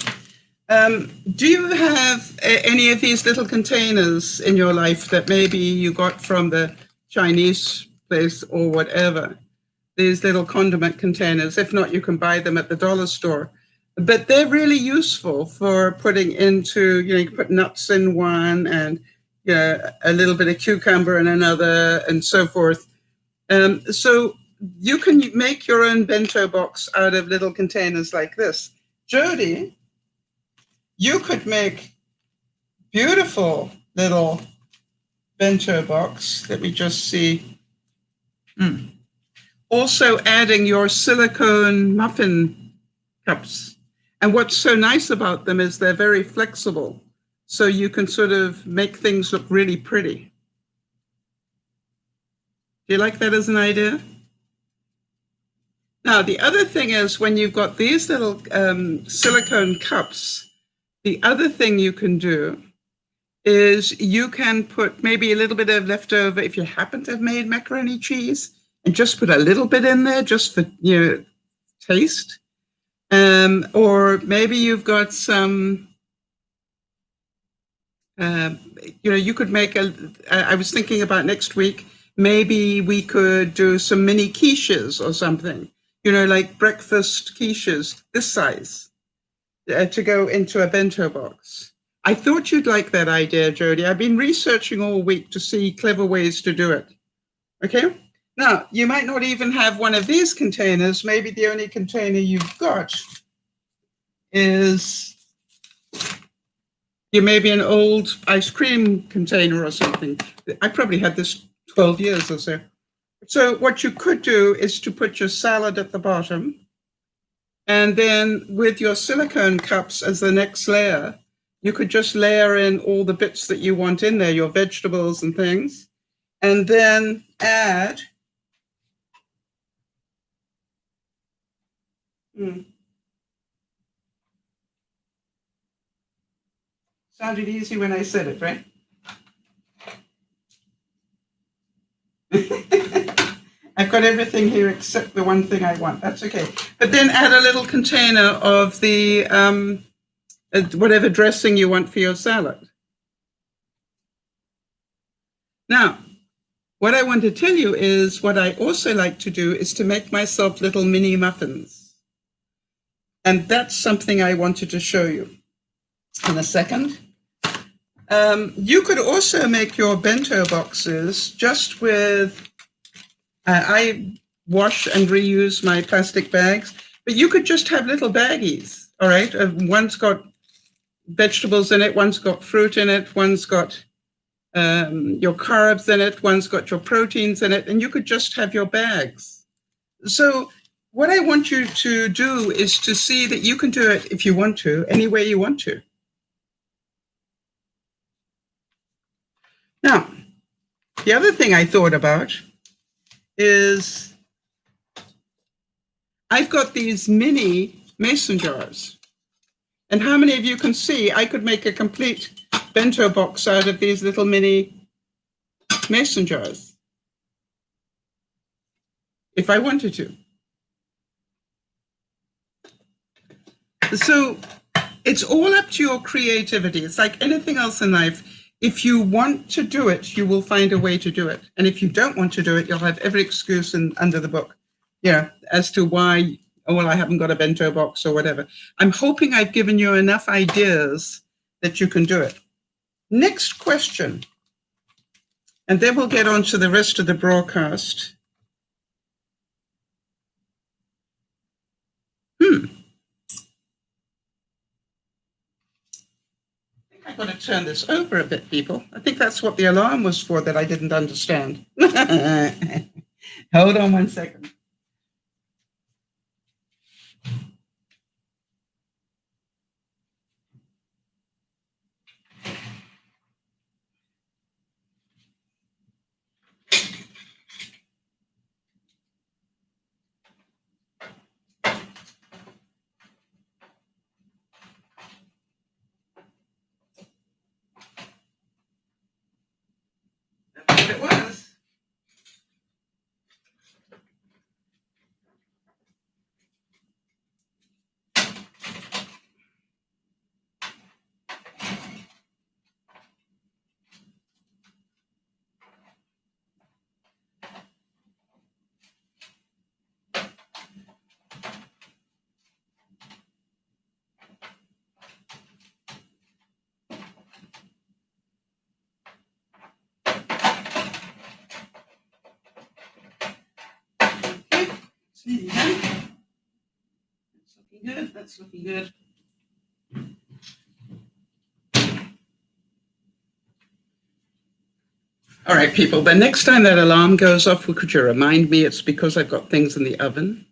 Do you have any of these little containers in your life that maybe you got from the Chinese place or whatever? These little condiment containers. If not, you can buy them at the dollar store. But they're really useful for putting into, you can put nuts in one and a little bit of cucumber in another and so forth. So you can make your own bento box out of little containers like this. Jody, you could make beautiful little bento box. Let me just see. Also adding your silicone muffin cups. And what's so nice about them is they're very flexible. So you can sort of make things look really pretty. Do you like that as an idea? Now, the other thing is when you've got these little silicone cups, the other thing you can do is you can put maybe a little bit of leftover, if you happen to have made macaroni cheese, and just put a little bit in there just for, taste. Or maybe you've got some, you could make I was thinking about next week, maybe we could do some mini quiches or something, like breakfast quiches, this size, to go into a bento box. I thought you'd like that idea, Jody. I've been researching all week to see clever ways to do it. Okay? Now, you might not even have one of these containers. Maybe the only container you've got is maybe an old ice cream container or something. I probably had this 12 years or so. So what you could do is to put your salad at the bottom, and then with your silicone cups as the next layer, you could just layer in all the bits that you want in there, your vegetables and things, and then add sounded easy when I said it, right? I've got everything here except the one thing I want. That's okay. But then add a little container of the whatever dressing you want for your salad. Now, what I want to tell you is what I also like to do is to make myself little mini muffins. And that's something I wanted to show you in a second. You could also make your bento boxes just with, I wash and reuse my plastic bags, but you could just have little baggies, all right? One's got vegetables in it, one's got fruit in it, one's got your carbs in it, one's got your proteins in it, and you could just have your bags. So what I want you to do is to see that you can do it, if you want to, any way you want to. Now, the other thing I thought about is I've got these mini mason jars. And how many of you can see I could make a complete bento box out of these little mini mason jars if I wanted to? So it's all up to your creativity. It's like anything else in life. If you want to do it, you will find a way to do it. And if you don't want to do it, you'll have every excuse under the book, as to why, I haven't got a bento box or whatever. I'm hoping I've given you enough ideas that you can do it. Next question. And then we'll get on to the rest of the broadcast. I've got to turn this over a bit, people. I think that's what the alarm was for that I didn't understand. Hold on one second. It was. That's looking good. That's looking good. All right, people, the next time that alarm goes off, could you remind me it's because I've got things in the oven?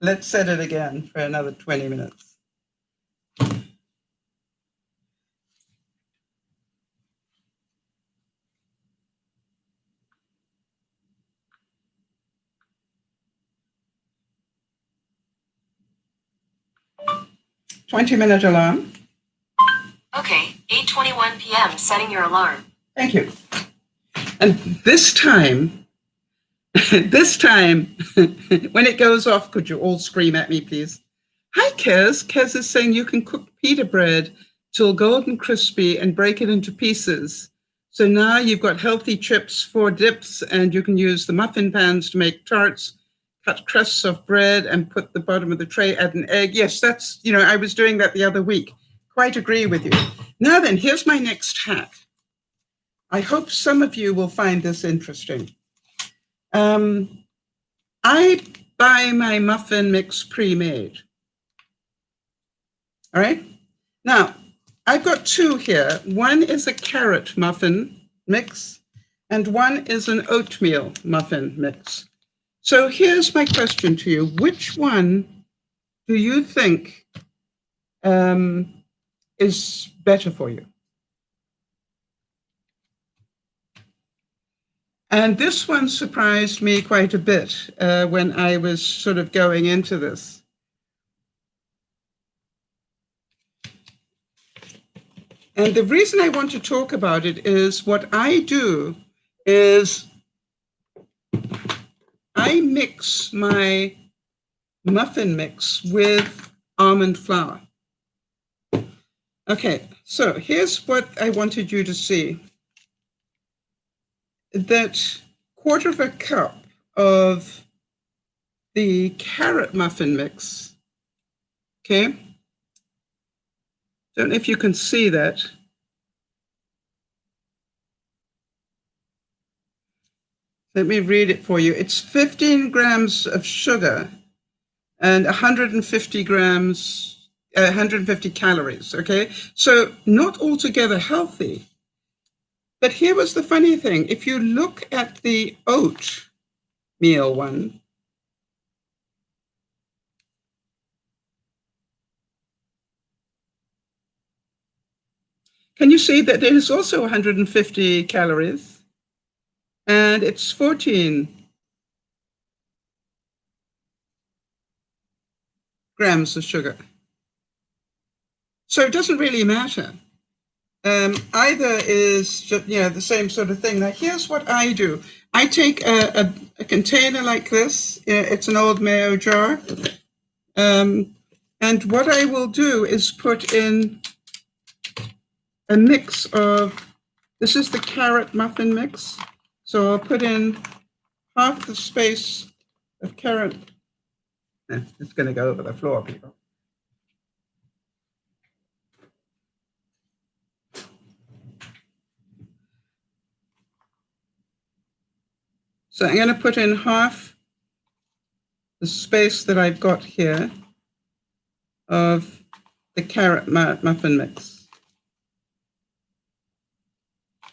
let's set it again for another 20 minutes. "20-minute alarm." Okay, 8:21 p.m. setting your alarm. Thank you. And this time, when it goes off, could you all scream at me, please? "Hi, Kez." Kez is saying you can cook pita bread till golden crispy and break it into pieces. So now you've got healthy chips for dips, and you can use the muffin pans to make tarts, cut crusts of bread and put the bottom of the tray, add an egg. Yes, that's, I was doing that the other week. Quite agree with you. Now then, here's my next hack. I hope some of you will find this interesting. I buy my muffin mix pre-made. All right. Now, I've got two here. One is a carrot muffin mix, and one is an oatmeal muffin mix. So here's my question to you. Which one do you think is better for you? And this one surprised me quite a bit when I was sort of going into this. And the reason I want to talk about it is what I do is I mix my muffin mix with almond flour. Okay, so here's what I wanted you to see. That 1/4 cup of the carrot muffin mix, okay? Don't know if you can see that. Let me read it for you. It's 15 grams of sugar and 150 calories, okay? So not altogether healthy. But here was the funny thing. If you look at the oatmeal one, can you see that it is also 150 calories? And it's 14 grams of sugar. So it doesn't really matter. Either is just, the same sort of thing. Now, here's what I do. I take a container like this. It's an old mayo jar. And what I will do is put in a mix of, this is the carrot muffin mix. So I'll put in half the space of carrot. It's going to go over the floor, people. So I'm going to put in half the space that I've got here of the carrot muffin mix. A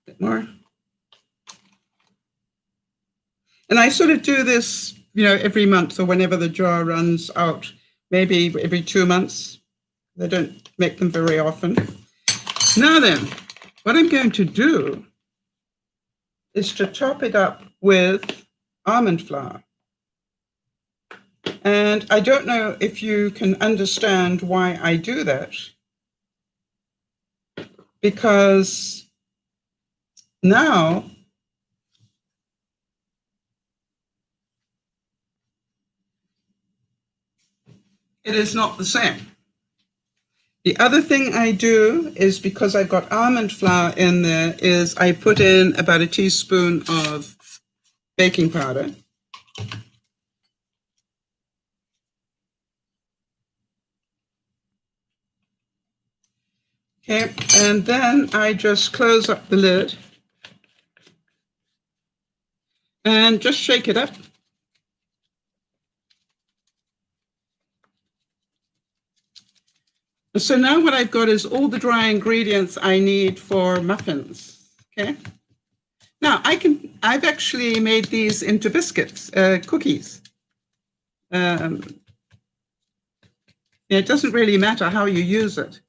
bit more. And I sort of do this, every month or whenever the jar runs out, maybe every 2 months. They don't make them very often. Now then, what I'm going to do is to top it up with almond flour. And I don't know if you can understand why I do that, because now it is not the same. The other thing I do is, because I've got almond flour in there, is I put in about a teaspoon of baking powder. Okay, and then I just close up the lid and just shake it up. So now what I've got is all the dry ingredients I need for muffins, okay? Now I've actually made these into biscuits, cookies. It doesn't really matter how you use it.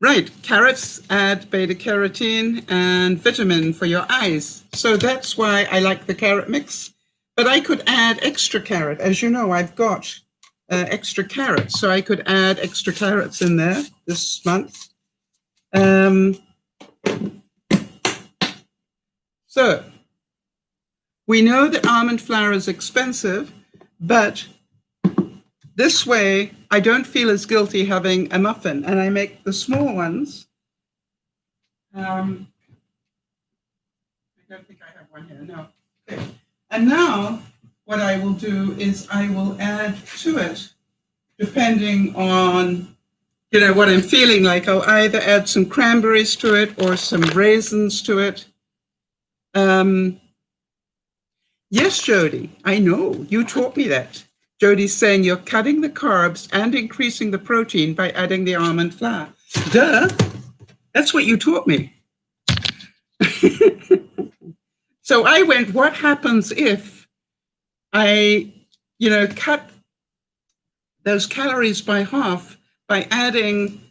Right, carrots add beta-carotene and vitamin for your eyes. So that's why I like the carrot mix. But I could add extra carrot. As you know, I've got extra carrots. So I could add extra carrots in there this month. So we know that almond flour is expensive, but this way I don't feel as guilty having a muffin, and I make the small ones. I don't think I have one here, no. Okay. And now what I will do is I will add to it, depending on what I'm feeling like. I'll either add some cranberries to it or some raisins to it. Yes, Jody, I know, you taught me that. Jody's saying you're cutting the carbs and increasing the protein by adding the almond flour. Duh, that's what you taught me. So I went, what happens if I, cut those calories by half by adding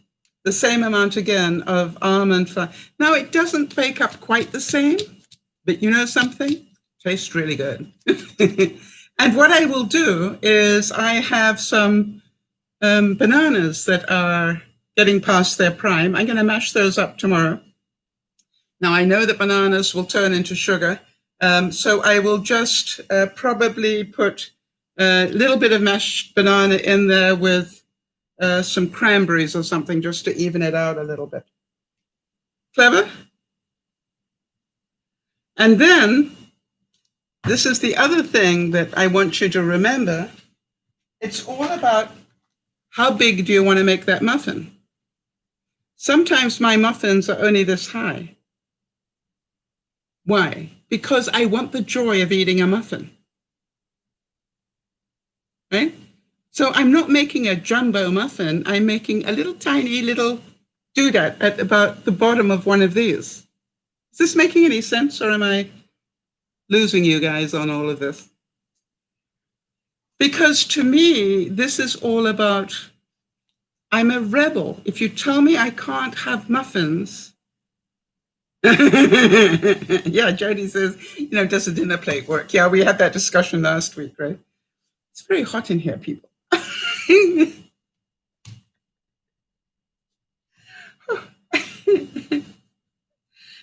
the same amount again of almond flour? Now, it doesn't bake up quite the same, but you know something? Tastes really good. And what I will do is I have some bananas that are getting past their prime. I'm going to mash those up tomorrow. Now, I know that bananas will turn into sugar, so I will just probably put a little bit of mashed banana in there with some cranberries or something just to even it out a little bit. Clever? And then, this is the other thing that I want you to remember. It's all about how big do you want to make that muffin? Sometimes my muffins are only this high. Why? Because I want the joy of eating a muffin. Right? So I'm not making a jumbo muffin. I'm making a little tiny little doodad at about the bottom of one of these. Is this making any sense, or am I losing you guys on all of this? Because to me, this is all about, I'm a rebel. If you tell me I can't have muffins. Yeah, Jody says, does a dinner plate work? Yeah, we had that discussion last week, right? It's very hot in here, people.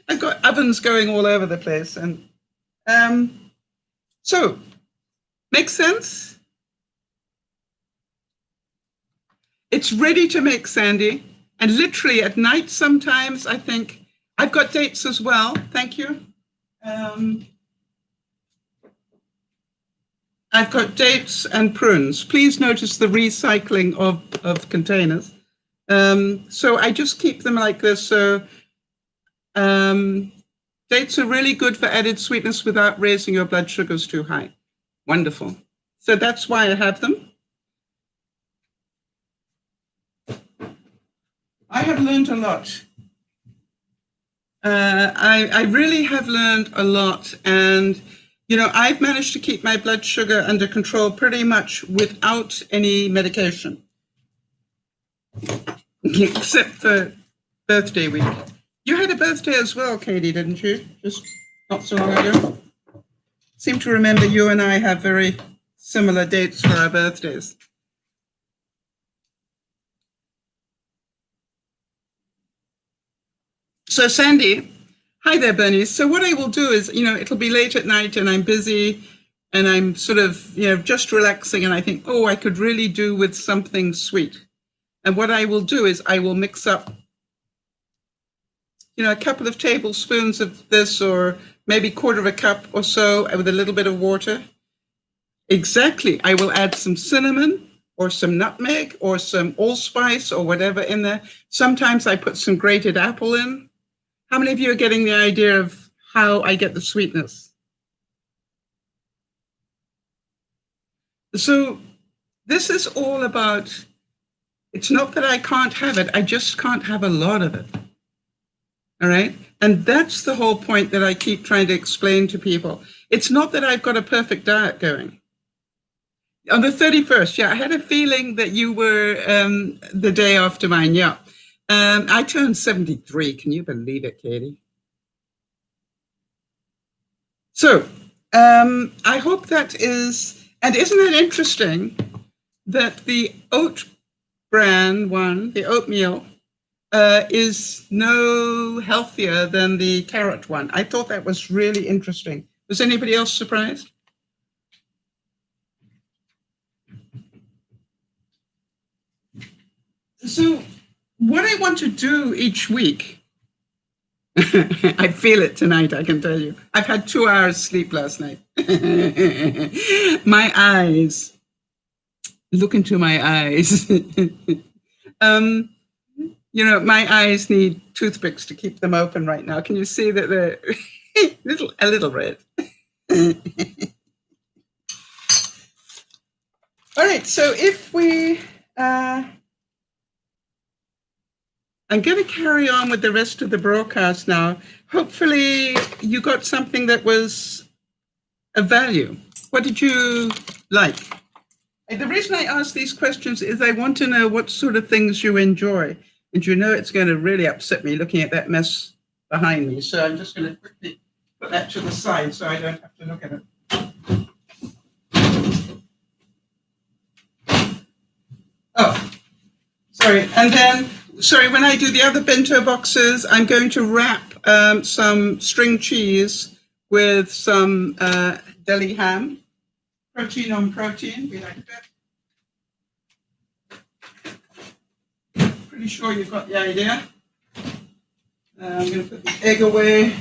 I've got ovens going all over the place. And so, makes sense? It's ready to make, Sandy. And literally at night sometimes, I think, I've got dates as well. Thank you. I've got dates and prunes. Please notice the recycling of containers. So I just keep them like this. So dates are really good for added sweetness without raising your blood sugars too high. Wonderful. So that's why I have them. I have learned a lot. I really have learned a lot. And, I've managed to keep my blood sugar under control pretty much without any medication. Except for birthday week. You had a birthday as well, Katie, didn't you? Just not so long ago. Seem to remember you and I have very similar dates for our birthdays. So Sandy, hi there, Bernice. So what I will do is, it'll be late at night and I'm busy and I'm sort of, just relaxing and I think, oh, I could really do with something sweet. And what I will do is I will mix up, a couple of tablespoons of this or maybe quarter of a cup or so with a little bit of water. Exactly. I will add some cinnamon or some nutmeg or some allspice or whatever in there. Sometimes I put some grated apple in. How many of you are getting the idea of how I get the sweetness? So this is all about, it's not that I can't have it, I just can't have a lot of it. All right? And that's the whole point that I keep trying to explain to people. It's not that I've got a perfect diet going. On the 31st, yeah. I had a feeling that you were the day after mine, yeah. I turned 73. Can you believe it, Katie? So I hope that is, and isn't it interesting that the oat bran one, the oatmeal, is no healthier than the carrot one? I thought that was really interesting. Was anybody else surprised? So what I want to do each week, I feel it tonight, I can tell you. I've had 2 hours sleep last night. My eyes, look into my eyes. My eyes need toothpicks to keep them open right now. Can you see that they're a little red? All right, so if we, I'm going to carry on with the rest of the broadcast now. Hopefully you got something that was of value. What did you like? And the reason I ask these questions is I want to know what sort of things you enjoy. And it's going to really upset me looking at that mess behind me. So I'm just going to quickly put that to the side so I don't have to look at it. Oh, sorry. And then, when I do the other bento boxes, I'm going to wrap some string cheese with some deli ham. Protein on protein, we like that. Pretty sure you've got the idea. I'm going to put the egg away.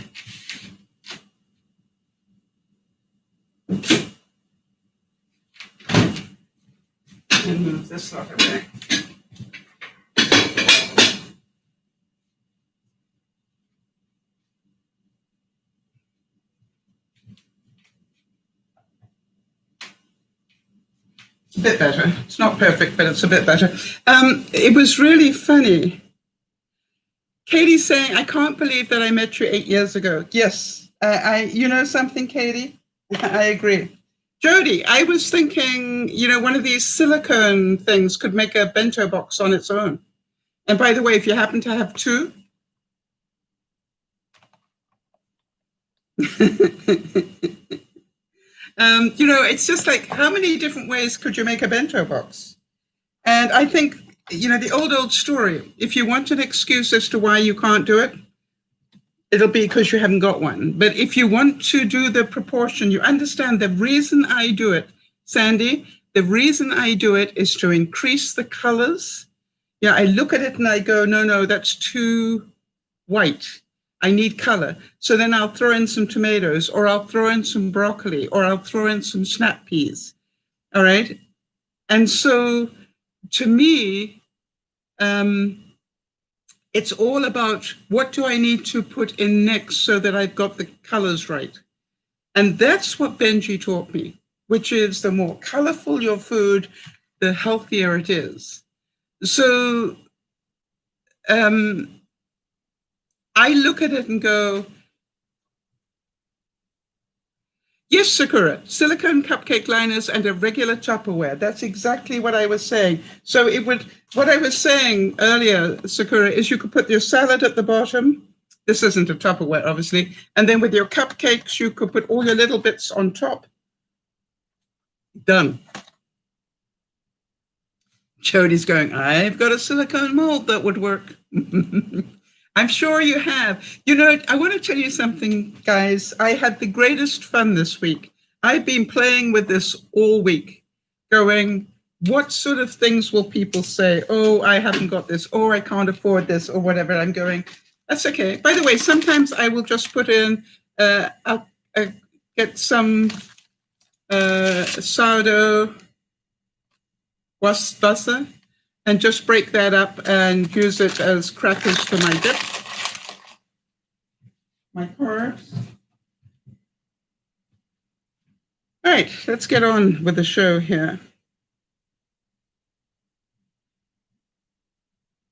And move this lot away. It's a bit better. It's not perfect, but it's a bit better. It was really funny. Katie's saying, I can't believe that I met you 8 years ago. Yes, you know something, Katie? I agree. Jody, I was thinking, one of these silicone things could make a bento box on its own. And by the way, if you happen to have two, it's just like, how many different ways could you make a bento box? And I think, the old story, if you want an excuse as to why you can't do it, it'll be because you haven't got one. But if you want to do the proportion, you understand the reason I do it, Sandy, the reason I do it is to increase the colors. Yeah, I look at it and I go, no, that's too white. I need color. So then I'll throw in some tomatoes, or I'll throw in some broccoli, or I'll throw in some snap peas. All right. And so to me, it's all about what do I need to put in next so that I've got the colors right. And that's what Benji taught me, which is the more colorful your food, the healthier it is. So I look at it and go, yes, Sakura, silicone cupcake liners and a regular Tupperware. That's exactly what I was saying. So what I was saying earlier, Sakura, is you could put your salad at the bottom. This isn't a Tupperware, obviously. And then with your cupcakes, you could put all your little bits on top. Done. Jody's going, I've got a silicone mold that would work. I'm sure you have. I want to tell you something, guys. I had the greatest fun this week. I've been playing with this all week, going, what sort of things will people say? Oh, I haven't got this, or I can't afford this, or whatever. I'm going, that's okay. By the way, sometimes I will just put in, I'll get some sourdough wasser and just break that up and use it as crackers for my dip, my carbs. All right, let's get on with the show here.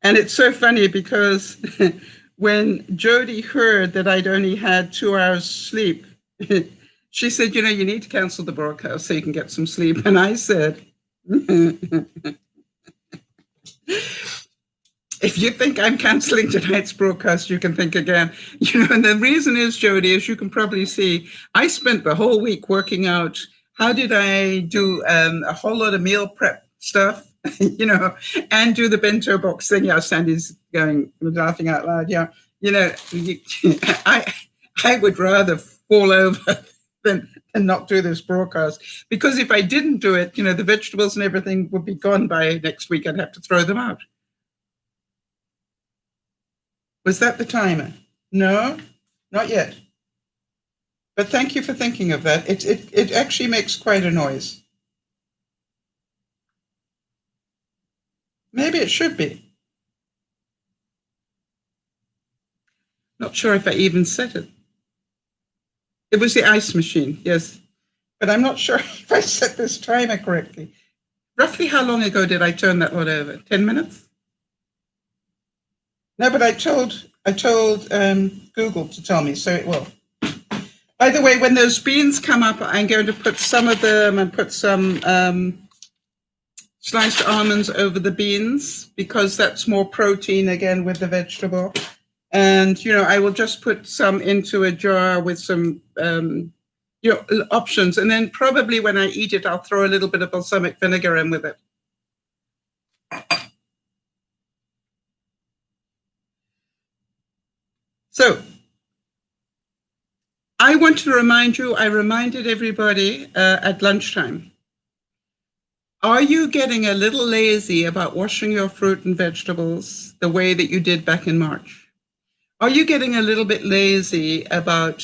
And it's so funny because when Jody heard that I'd only had 2 hours sleep, She said, you know, you need to cancel the broadcast so you can get some sleep. And I said, if you think I'm canceling tonight's broadcast, you can think again. You know, and the reason is, Jody, as you can probably see, I spent the whole week working out how did I do a whole lot of meal prep stuff, you know, and do the bento box thing. Yeah, Sandy's going, laughing out loud. Yeah, you know, I would rather fall over than not do this broadcast, because if I didn't do it, you know, the vegetables and everything would be gone by next week. I'd have to throw them out. Was that the timer? No, not yet. But thank you for thinking of that. It actually makes quite a noise. Maybe it should be. Not sure if I even set it. It was the ice machine, yes. But I'm not sure if I set this timer correctly. Roughly how long ago did I turn that lot over? 10 minutes? No, but I told Google to tell me, so it will. By the way, when those beans come up, I'm going to put some of them and put some sliced almonds over the beans, because that's more protein again with the vegetable. And, you know, I will just put some into a jar with some, you know, options. And then probably when I eat it, I'll throw a little bit of balsamic vinegar in with it. So I want to remind you, I reminded everybody at lunchtime, are you getting a little lazy about washing your fruit and vegetables the way that you did back in March? Are you getting a little bit lazy about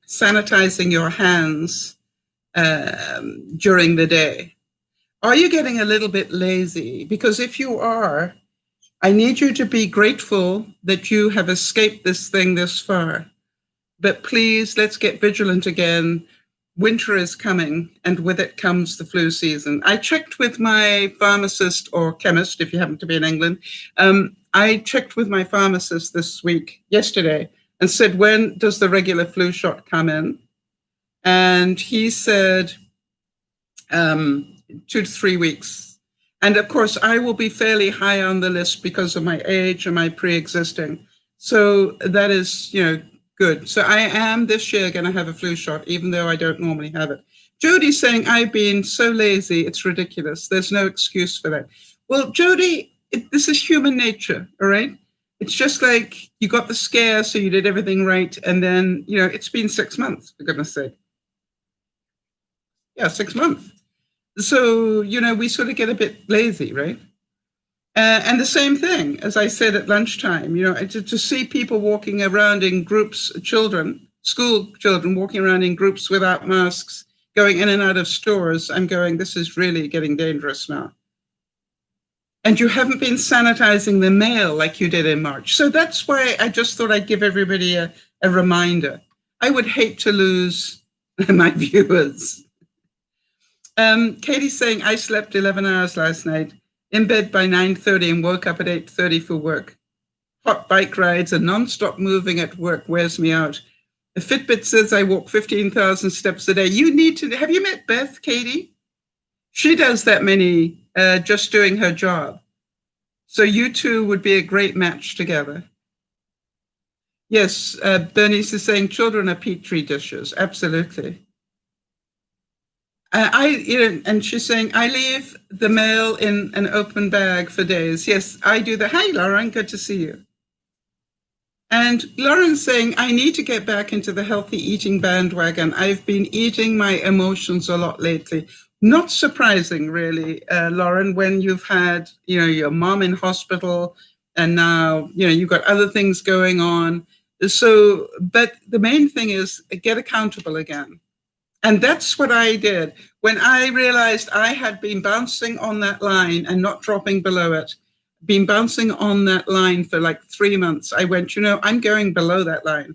sanitizing your hands during the day? Are you getting a little bit lazy? Because if you are, I need you to be grateful that you have escaped this thing this far. But please, let's get vigilant again. Winter is coming, and with it comes the flu season. I checked with my pharmacist or chemist, if you happen to be in England. I checked with my pharmacist yesterday, and said, when does the regular flu shot come in? And he said 2 to 3 weeks. And of course, I will be fairly high on the list because of my age and my pre-existing. So that is, you know, good. So I am this year going to have a flu shot, even though I don't normally have it. Jody's saying I've been so lazy, it's ridiculous. There's no excuse for that. Well, Jody, this is human nature, all right? It's just like you got the scare, so you did everything right. And then, you know, it's been 6 months, for goodness sake. Yeah, 6 months. So, you know, we sort of get a bit lazy, right? And the same thing, as I said at lunchtime, you know, to see people walking around in groups, school children walking around in groups without masks, going in and out of stores, I'm going, this is really getting dangerous now. And you haven't been sanitizing the mail like you did in March. So that's why I just thought I'd give everybody a reminder. I would hate to lose my viewers. Katie's saying, I slept 11 hours last night, in bed by 9:30 and woke up at 8:30 for work. Hot bike rides and non-stop moving at work wears me out. The Fitbit says I walk 15,000 steps a day. You need to, have you met Beth, Katie? She does that many just doing her job. So you two would be a great match together. Yes, Bernice is saying children are petri dishes. Absolutely. And she's saying, I leave the mail in an open bag for days. Yes, I do that. Hi, Lauren, good to see you. And Lauren's saying, I need to get back into the healthy eating bandwagon. I've been eating my emotions a lot lately. Not surprising, really, Lauren, when you've had, you know, your mom in hospital and now, you know, you've got other things going on. So, but the main thing is get accountable again. And that's what I did. When I realized I had been bouncing on that line and not dropping below it, been bouncing on that line for like 3 months, I went, you know, I'm going below that line.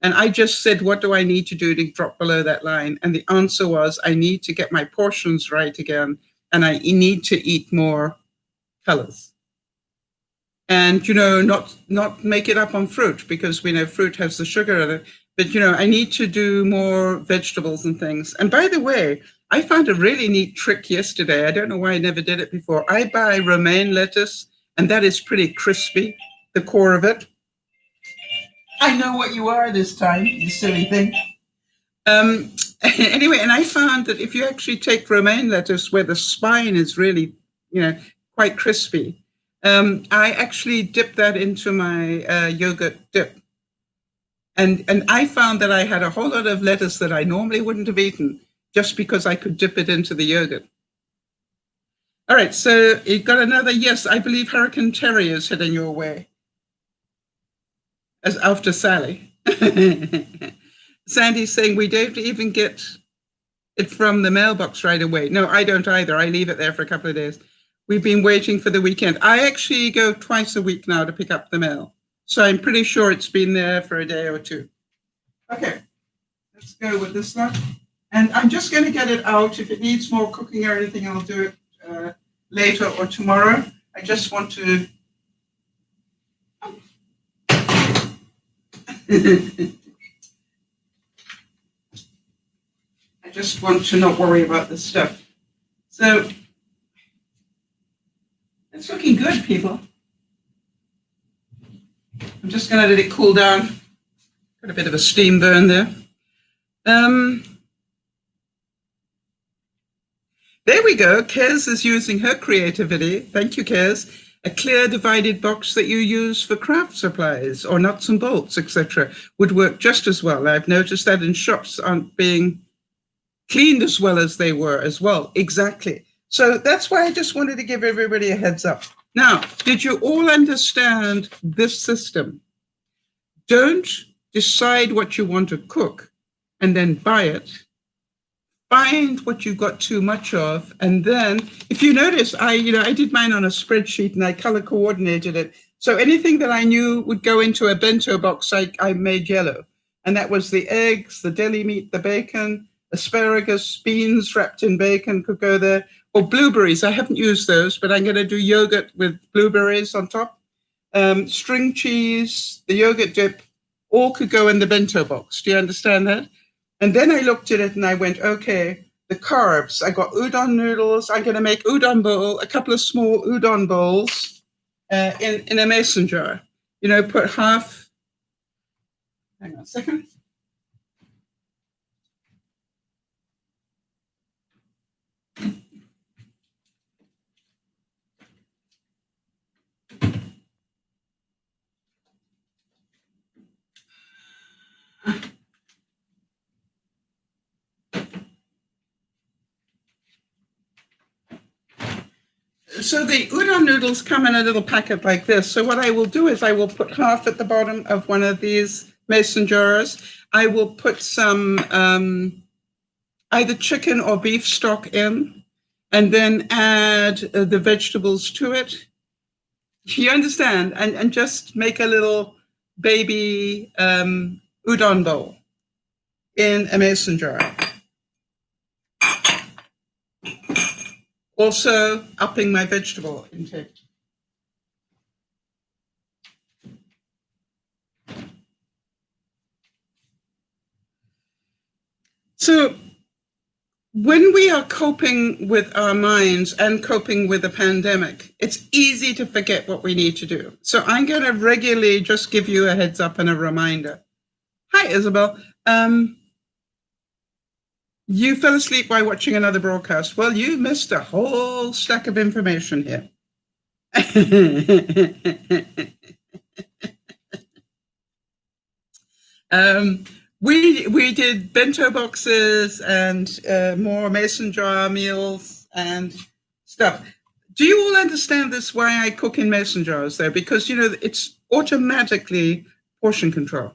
And I just said, what do I need to do to drop below that line? And the answer was, I need to get my portions right again. And I need to eat more colors. And, you know, not make it up on fruit, because we know fruit has the sugar in it, But, I need to do more vegetables and things. And by the way, I found a really neat trick yesterday. I don't know why I never did it before. I buy romaine lettuce, and that is pretty crispy, the core of it. I know what you are this time, you silly thing. Anyway, and I found that if you actually take romaine lettuce where the spine is really, quite crispy, I actually dip that into my yogurt dip. And I found that I had a whole lot of lettuce that I normally wouldn't have eaten just because I could dip it into the yogurt. All right, so you got another yes. I believe Hurricane Terry is heading your way. As after Sally. Sandy's saying we don't even get it from the mailbox right away. No, I don't either. I leave it there for a couple of days. We've been waiting for the weekend. I actually go twice a week now to pick up the mail. So I'm pretty sure it's been there for a day or two. Okay, let's go with this one. And I'm just going to get it out. If it needs more cooking or anything, I'll do it later or tomorrow. I just want to... I just want to not worry about this stuff. So it's looking good, people. I'm just going to let it cool down. Got a bit of a steam burn there. There we go. Kez is using her creativity. Thank you, Kez. A clear divided box that you use for craft supplies or nuts and bolts, etc., would work just as well. I've noticed that in shops aren't being cleaned as well as they were as well. Exactly. So that's why I just wanted to give everybody a heads up. Now, did you all understand this system? Don't decide what you want to cook and then buy it. Find what you got too much of, and then, if you notice, I did mine on a spreadsheet and I color coordinated it. So anything that I knew would go into a bento box, I made yellow, and that was the eggs, the deli meat, the bacon, asparagus, beans wrapped in bacon could go there, or blueberries. I haven't used those, but I'm going to do yogurt with blueberries on top. String cheese, the yogurt dip, all could go in the bento box. Do you understand that? And then I looked at it and I went, okay, the carbs. I got udon noodles. I'm going to make udon bowl, a couple of small udon bowls in a mason jar. Put half. Hang on a second. So the udon noodles come in a little packet like this. So what I will do is I will put half at the bottom of one of these mason jars. I will put some either chicken or beef stock in, and then add the vegetables to it. You understand? And just make a little baby udon bowl in a mason jar. Also upping my vegetable intake. So when we are coping with our minds and coping with the pandemic, it's easy to forget what we need to do. So I'm going to regularly just give you a heads up and a reminder. Hi, Isabel. You fell asleep while watching another broadcast. Well, you missed a whole stack of information here. We did bento boxes and more mason jar meals and stuff. Do you all understand this, why I cook in mason jars though? Because, it's automatically portion control.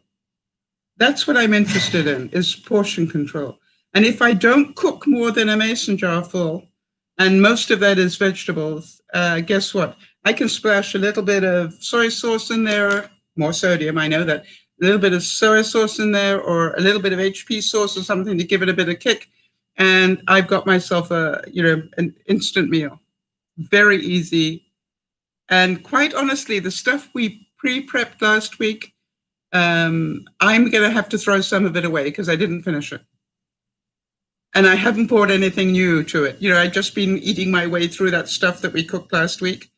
That's what I'm interested in, is portion control. And if I don't cook more than a mason jar full, and most of that is vegetables, guess what? I can splash a little bit of soy sauce in there, more sodium, I know that, a little bit of soy sauce in there, or a little bit of HP sauce or something to give it a bit of kick. And I've got myself an instant meal. Very easy. And quite honestly, the stuff we pre-prepped last week, I'm going to have to throw some of it away because I didn't finish it. And I haven't bought anything new to it. I'd just been eating my way through that stuff that we cooked last week.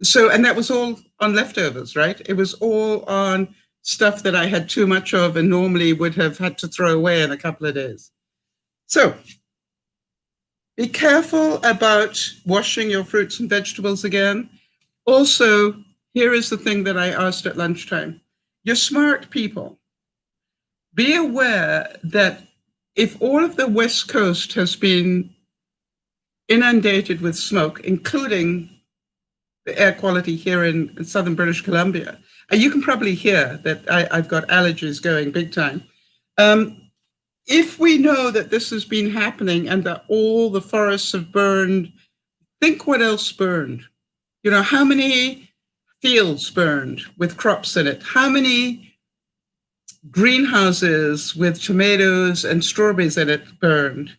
So, and that was all on leftovers, right? It was all on stuff that I had too much of and normally would have had to throw away in a couple of days. So be careful about washing your fruits and vegetables again. Also, here is the thing that I asked at lunchtime. You're smart people. Be aware that if all of the West Coast has been inundated with smoke, including the air quality here in southern British Columbia, and you can probably hear that I've got allergies going big time. If we know that this has been happening and that all the forests have burned, think what else burned. How many fields burned with crops in it? How many greenhouses with tomatoes and strawberries in it burned?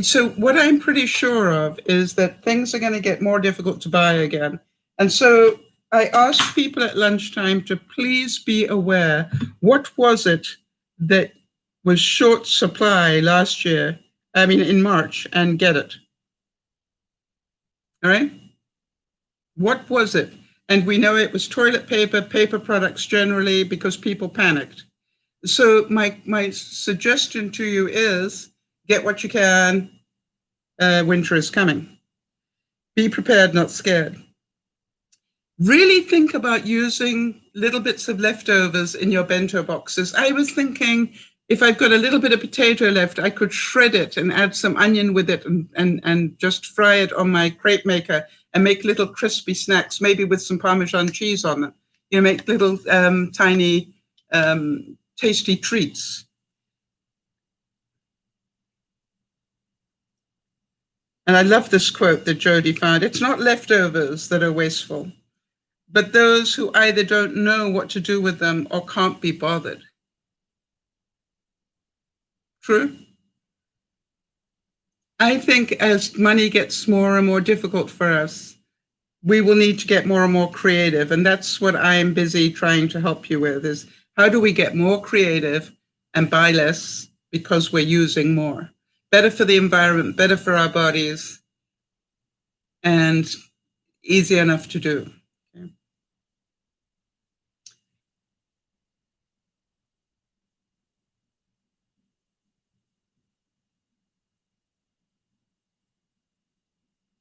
So what I'm pretty sure of is that things are going to get more difficult to buy again. And so I asked people at lunchtime to please be aware, what was it that was short supply last year, in March, and get it. All right? What was it? And we know it was toilet paper, paper products generally, because people panicked. So my suggestion to you is get what you can. Winter is coming. Be prepared, not scared. Really think about using little bits of leftovers in your bento boxes. I was thinking, if I've got a little bit of potato left, I could shred it and add some onion with it and just fry it on my crepe maker and make little crispy snacks, maybe with some Parmesan cheese on them. Make little tiny tasty treats. And I love this quote that Jody found. It's not leftovers that are wasteful, but those who either don't know what to do with them or can't be bothered. True? I think as money gets more and more difficult for us, we will need to get more and more creative. And that's what I'm busy trying to help you with, is how do we get more creative and buy less because we're using more? Better for the environment, better for our bodies, and easy enough to do. Okay.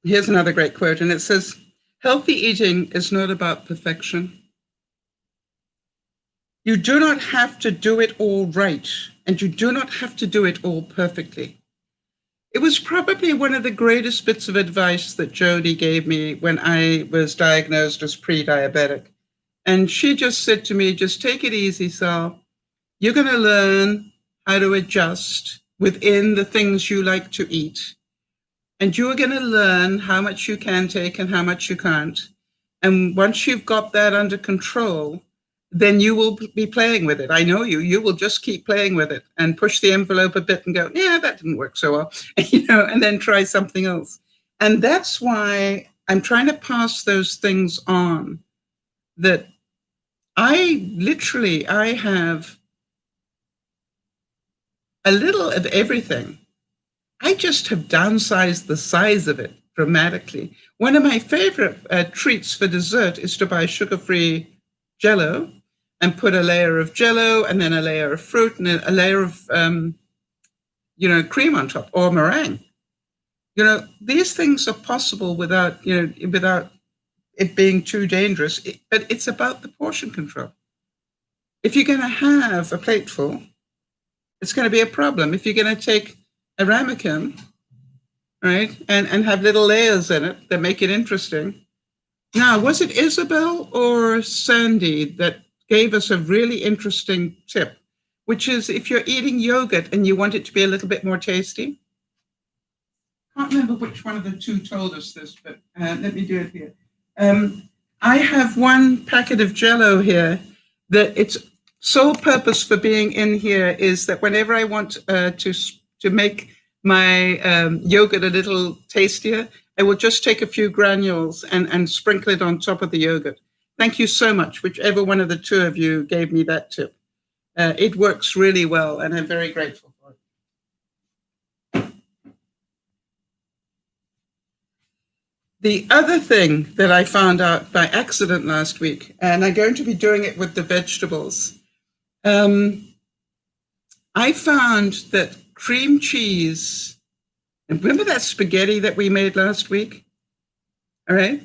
Here's another great quote, and it says, healthy eating is not about perfection. You do not have to do it all right, and you do not have to do it all perfectly. It was probably one of the greatest bits of advice that Jody gave me when I was diagnosed as pre-diabetic. And she just said to me, just take it easy, Sal. You're going to learn how to adjust within the things you like to eat. And you're going to learn how much you can take and how much you can't. And once you've got that under control, then you will be playing with it. I know you will just keep playing with it and push the envelope a bit and go, yeah, that didn't work so well, and then try something else. And that's why I'm trying to pass those things on, that I have a little of everything. I just have downsized the size of it dramatically. One of my favorite treats for dessert is to buy sugar-free Jell-O and put a layer of Jell-O and then a layer of fruit and a layer of, cream on top, or meringue. These things are possible without it being too dangerous, but it's about the portion control. If you're going to have a plateful, it's going to be a problem. If you're going to take a ramekin, right, and have little layers in it that make it interesting. Now, was it Isabel or Sandy that gave us a really interesting tip, which is if you're eating yogurt and you want it to be a little bit more tasty? I can't remember which one of the two told us this, but let me do it here. I have one packet of Jell-O here that its sole purpose for being in here is that whenever I want to make my yogurt a little tastier, I will just take a few granules and sprinkle it on top of the yogurt. Thank you so much, whichever one of the two of you gave me that tip. It works really well, and I'm very grateful for it. The other thing that I found out by accident last week, and I'm going to be doing it with the vegetables, I found that cream cheese, and remember that spaghetti that we made last week? All right.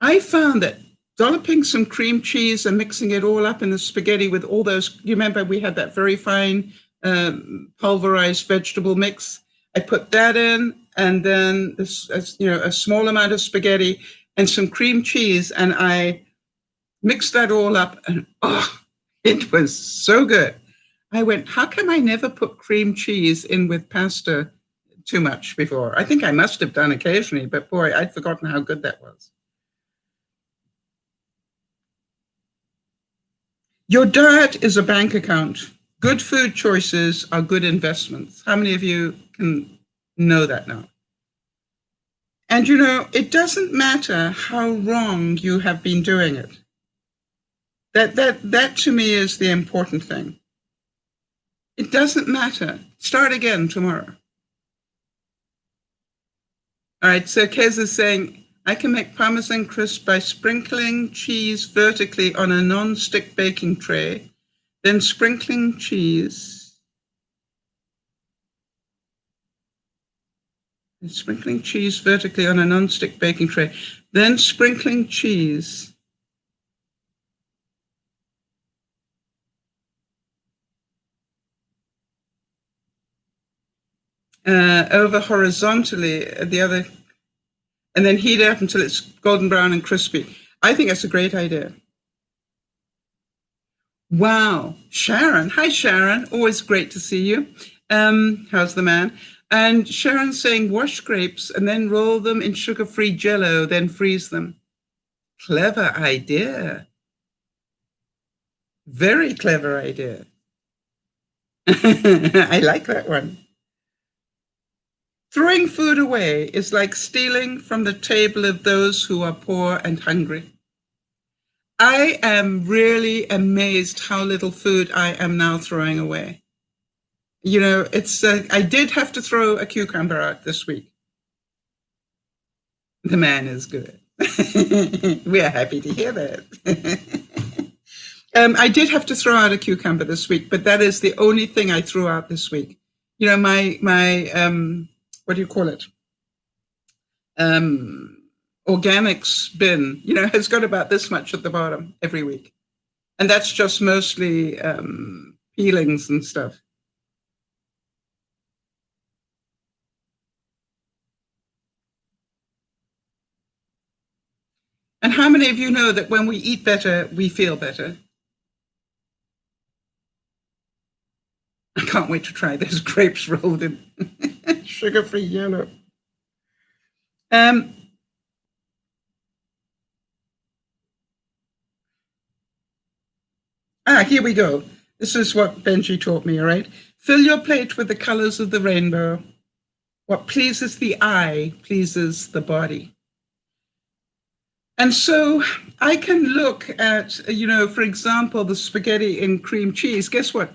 I found that dolloping some cream cheese and mixing it all up in the spaghetti with all those, you remember we had that very fine pulverized vegetable mix. I put that in, and then this, a small amount of spaghetti and some cream cheese, and I mixed that all up, and it was so good. I went, how come I never put cream cheese in with pasta too much before? I think I must have done occasionally, but boy, I'd forgotten how good that was. Your diet is a bank account. Good food choices are good investments. How many of you can know that now? And it doesn't matter how wrong you have been doing it. That to me is the important thing. It doesn't matter. Start again tomorrow. All right, so Kez is saying, I can make Parmesan crisp by sprinkling cheese vertically on a non-stick baking tray, then sprinkling cheese. Sprinkling cheese vertically on a non-stick baking tray, then sprinkling cheese. Over horizontally, the other, and then heat it up until it's golden brown and crispy. I think that's a great idea. Wow. Sharon. Hi, Sharon. Always great to see you. How's the man? And Sharon's saying wash grapes and then roll them in sugar-free Jell-O, then freeze them. Clever idea. Very clever idea. I like that one. Throwing food away is like stealing from the table of those who are poor and hungry. I am really amazed how little food I am now throwing away. It's I did have to throw a cucumber out this week. The man is good. We are happy to hear that. I did have to throw out a cucumber this week, but that is the only thing I threw out this week. My what do you call it? Organics bin, has got about this much at the bottom every week. And that's just mostly peelings and stuff. And how many of you know that when we eat better, we feel better? I can't wait to try those grapes rolled in sugar-free yellow. Here we go. This is what Benji taught me, all right? Fill your plate with the colors of the rainbow. What pleases the eye pleases the body. And so I can look at, for example, the spaghetti in cream cheese. Guess what?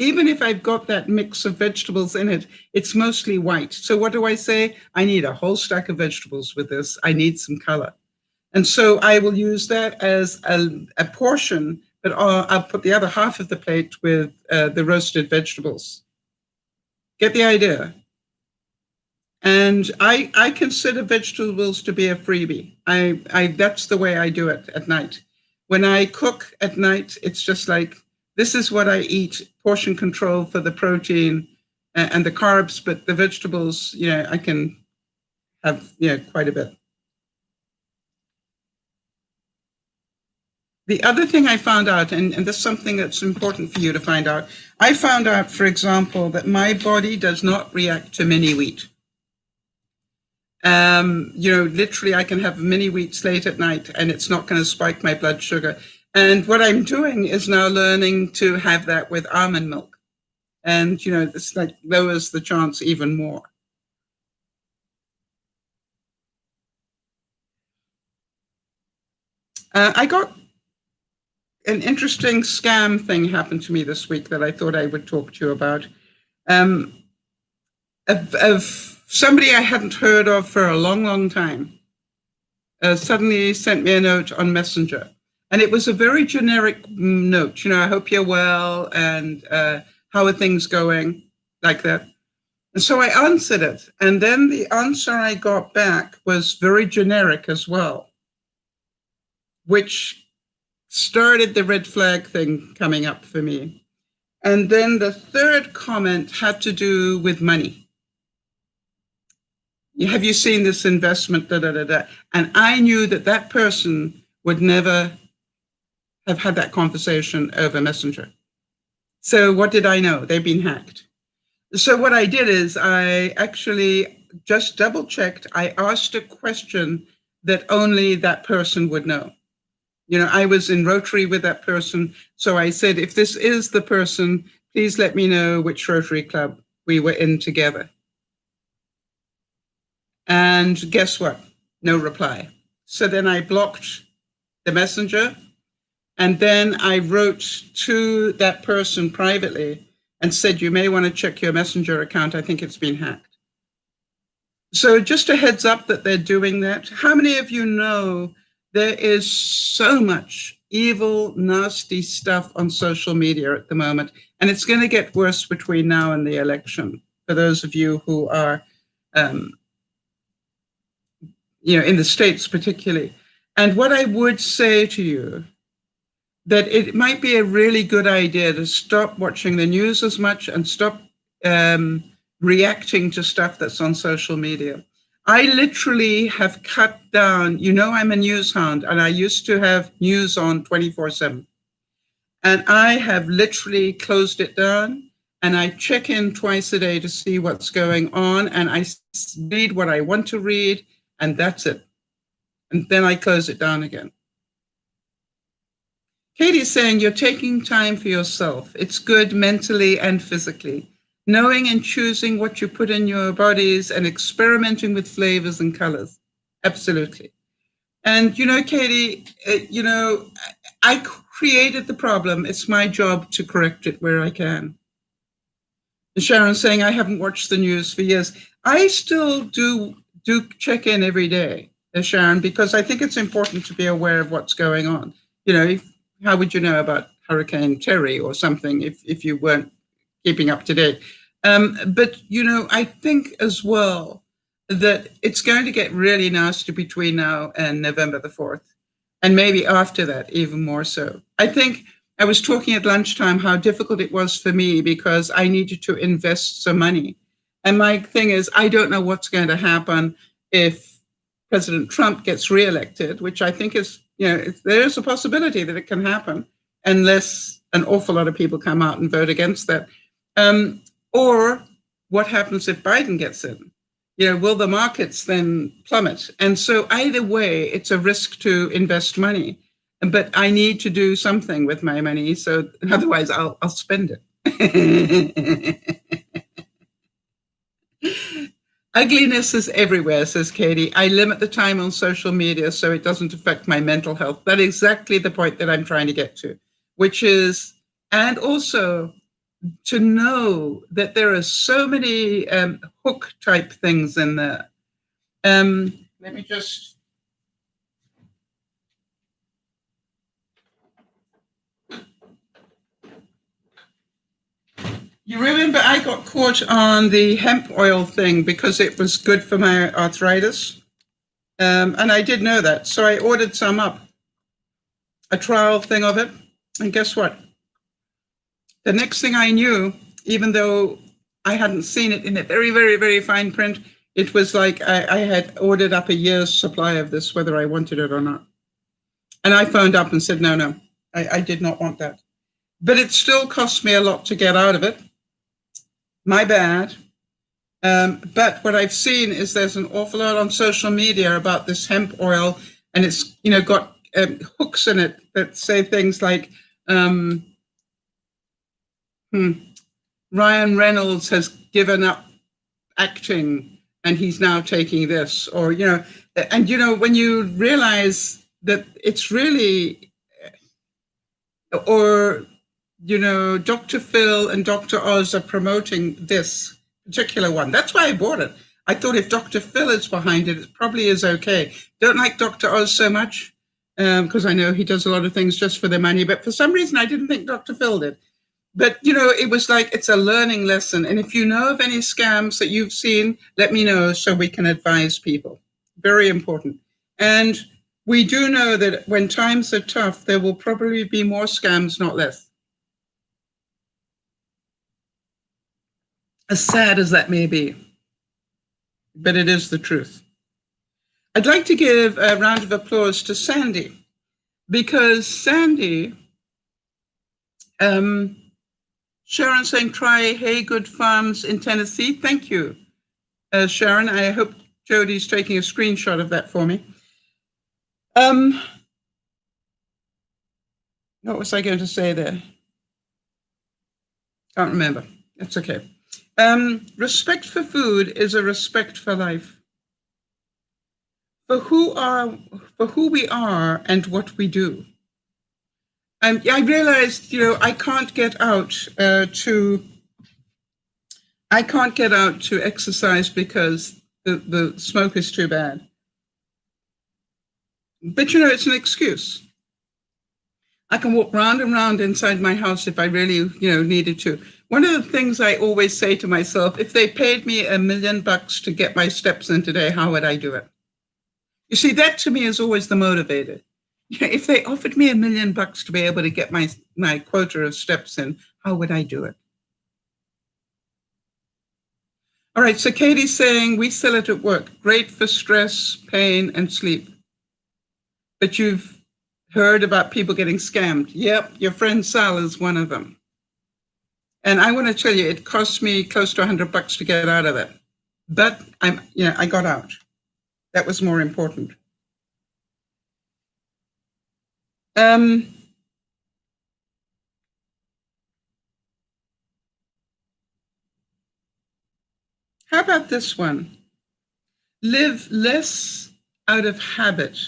Even if I've got that mix of vegetables in it, it's mostly white. So what do I say? I need a whole stack of vegetables with this. I need some color. And so I will use that as a portion, but I'll put the other half of the plate with the roasted vegetables. Get the idea? And I consider vegetables to be a freebie. That's the way I do it at night. When I cook at night, it's just like, this is what I eat, portion control for the protein and the carbs, but the vegetables, I can have, quite a bit. The other thing I found out, and this is something that's important for you to find out, I found out, for example, that my body does not react to mini wheat. Literally I can have mini wheats late at night and it's not going to spike my blood sugar. And what I'm doing is now learning to have that with almond milk. And, this lowers the chance even more. I got an interesting scam thing happened to me this week that I thought I would talk to you about. Of somebody I hadn't heard of for a long, long time suddenly sent me a note on Messenger. And it was a very generic note, I hope you're well, and how are things going, like that. And so I answered it. And then the answer I got back was very generic as well, which started the red flag thing coming up for me. And then the third comment had to do with money. Have you seen this investment? Da, da, da, da. And I knew that person would never have had that conversation over Messenger. So what did I know? They've been hacked. So what I did is I actually just double checked. I asked a question that only that person would know. I was in Rotary with that person. So I said, if this is the person, please let me know which Rotary Club we were in together. And guess what? No reply. So then I blocked the messenger. And then I wrote to that person privately and said, you may want to check your messenger account. I think it's been hacked. So just a heads up that they're doing that. How many of you know there is so much evil, nasty stuff on social media at the moment, and it's going to get worse between now and the election, for those of you who are, in the States particularly. And what I would say to you, that it might be a really good idea to stop watching the news as much and stop reacting to stuff that's on social media. I literally have cut down, I'm a news hound, and I used to have news on 24/7. And I have literally closed it down, and I check in twice a day to see what's going on, and I read what I want to read, and that's it. And then I close it down again. Katie's saying you're taking time for yourself. It's good mentally and physically. Knowing and choosing what you put in your bodies and experimenting with flavors and colors. Absolutely. And, Katie, I created the problem. It's my job to correct it where I can. And Sharon's saying I haven't watched the news for years. I still do check in every day, Sharon, because I think it's important to be aware of what's going on. How would you know about Hurricane Terry or something if you weren't keeping up to date? But, I think as well that it's going to get really nasty between now and November the 4th. And maybe after that, even more so. I think I was talking at lunchtime how difficult it was for me because I needed to invest some money. And my thing is, I don't know what's going to happen if President Trump gets reelected, which I think is, there's a possibility that it can happen unless an awful lot of people come out and vote against that. Or what happens if Biden gets in? Will the markets then plummet? And so either way, it's a risk to invest money. But I need to do something with my money, so otherwise I'll spend it. Ugliness is everywhere, says Katie. I limit the time on social media so it doesn't affect my mental health. That's exactly the point that I'm trying to get to, which is, and also to know that there are so many hook type things in there. Let me just. You remember I got caught on the hemp oil thing because it was good for my arthritis. And I did know that. So I ordered some up, a trial thing of it. And guess what? The next thing I knew, even though I hadn't seen it in a very, very, very fine print, it was like I had ordered up a year's supply of this, whether I wanted it or not. And I phoned up and said, no, I did not want that. But it still cost me a lot to get out of it. My bad. But what I've seen is there's an awful lot on social media about this hemp oil, and it's got hooks in it that say things like Ryan Reynolds has given up acting and he's now taking this, or and when you realize that it's really, or, Dr. Phil and Dr. Oz are promoting this particular one. That's why I bought it. I thought if Dr. Phil is behind it, it probably is okay. Don't like Dr. Oz so much, because I know he does a lot of things just for the money, but for some reason I didn't think Dr. Phil did. But, it was like, it's a learning lesson. And if you know of any scams that you've seen, let me know so we can advise people. Very important. And we do know that when times are tough, there will probably be more scams, not less. As sad as that may be, but it is the truth. I'd like to give a round of applause to Sandy, because Sandy, Sharon saying, try Haygood Farms in Tennessee. Thank you, Sharon. I hope Jodie's taking a screenshot of that for me. What was I going to say there? Can't remember. It's okay. Respect for food is a respect for life. For who we are and what we do. I realized, I can't get out to exercise because the smoke is too bad. But it's an excuse. I can walk round and round inside my house if I really, needed to. One of the things I always say to myself, if they paid me $1 million to get my steps in today, how would I do it? You see, that to me is always the motivator. If they offered me $1 million to be able to get my quota of steps in, how would I do it? All right, so Katie's saying, we sell it at work. Great for stress, pain, and sleep. But you've heard about people getting scammed. Yep, your friend Sal is one of them. And I want to tell you, it cost me close to $100 to get out of it. But I got out. That was more important. How about this one? Live less out of habit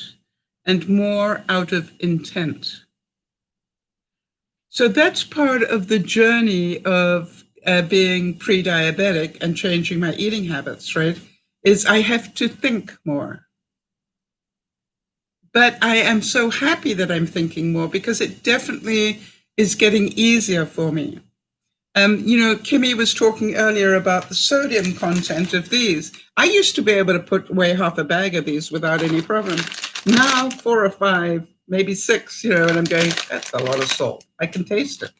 and more out of intent. So that's part of the journey of being pre-diabetic and changing my eating habits, right? Is I have to think more. But I am so happy that I'm thinking more because it definitely is getting easier for me. Kimmy was talking earlier about the sodium content of these. I used to be able to put away half a bag of these without any problem. Now 4 or 5, maybe 6, and I'm going, that's a lot of salt. I can taste it.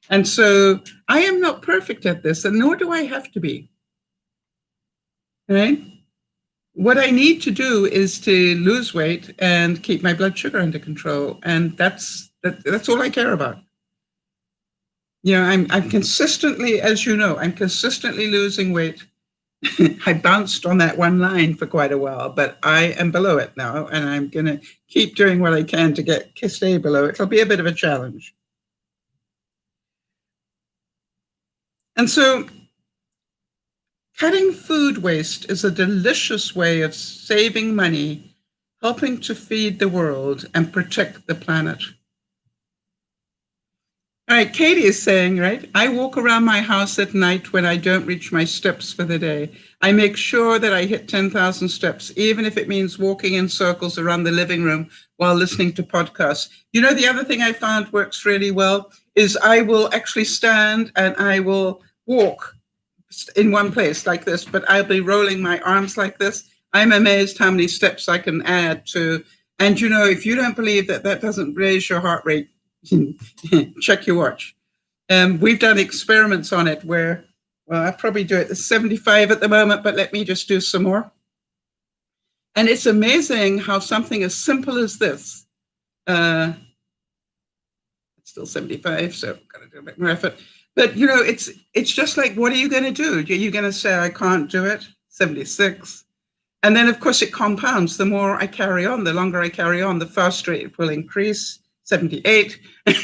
And so I am not perfect at this, and nor do I have to be. Right? What I need to do is to lose weight and keep my blood sugar under control. And that's all I care about. I'm consistently, as you know, I'm consistently losing weight. I bounced on that one line for quite a while, but I am below it now, and I'm going to keep doing what I can to stay below it. It'll be a bit of a challenge. And so cutting food waste is a delicious way of saving money, helping to feed the world, and protect the planet. All right, Katie is saying, right, I walk around my house at night when I don't reach my steps for the day. I make sure that I hit 10,000 steps, even if it means walking in circles around the living room while listening to podcasts. The other thing I found works really well is I will actually stand and I will walk in one place like this, but I'll be rolling my arms like this. I'm amazed how many steps I can add to. And, if you don't believe that doesn't raise your heart rate, check your watch. We've done experiments on it where, well, I probably do it at 75 at the moment, but let me just do some more. And it's amazing how something as simple as this, it's still 75, so I've got to do a bit more effort. But, it's just like, what are you going to do? Are you going to say, I can't do it? 76. And then, of course, it compounds. The more I carry on, the longer I carry on, the faster it will increase. 78. And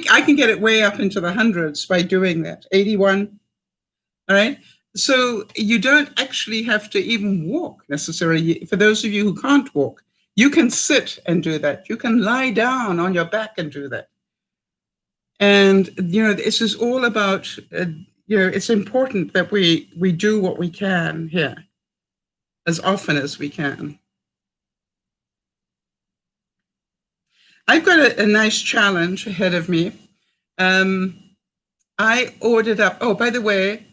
I can get it way up into the hundreds by doing that. 81. All right. So you don't actually have to even walk necessarily. For those of you who can't walk, You can sit and do that. You can lie down on your back and do that. And, this is all about, it's important that we do what we can here as often as we can. I've got a nice challenge ahead of me. I ordered up, oh, by the way,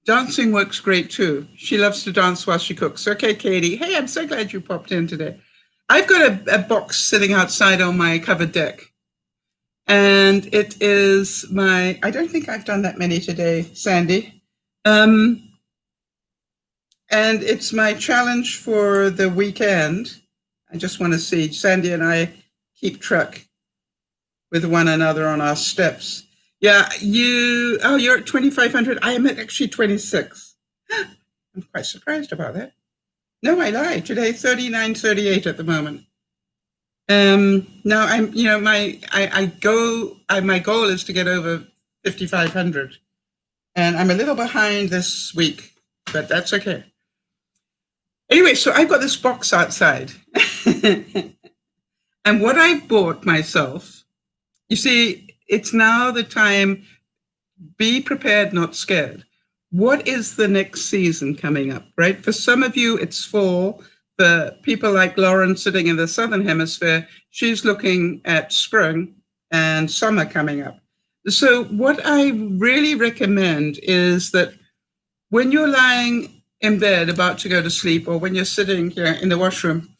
dancing works great too. She loves to dance while she cooks. Okay, Katie. Hey, I'm so glad you popped in today. I've got a box sitting outside on my covered deck. And it is I don't think I've done that many today, Sandy. And it's my challenge for the weekend. I just want to see, Sandy and I keep track with one another on our steps. Yeah, you're at 2,500. I am at actually 26. I'm quite surprised about that. No, I lied. Today, 39.38 at the moment. Now I'm, my goal is to get over 5,500, and I'm a little behind this week, but that's okay. Anyway, so I've got this box outside, and what I bought myself, you see, it's now the time. Be prepared, not scared. What is the next season coming up, right? For some of you, it's fall. For people like Lauren sitting in the Southern Hemisphere, she's looking at spring and summer coming up. So what I really recommend is that when you're lying in bed about to go to sleep, or when you're sitting here in the washroom,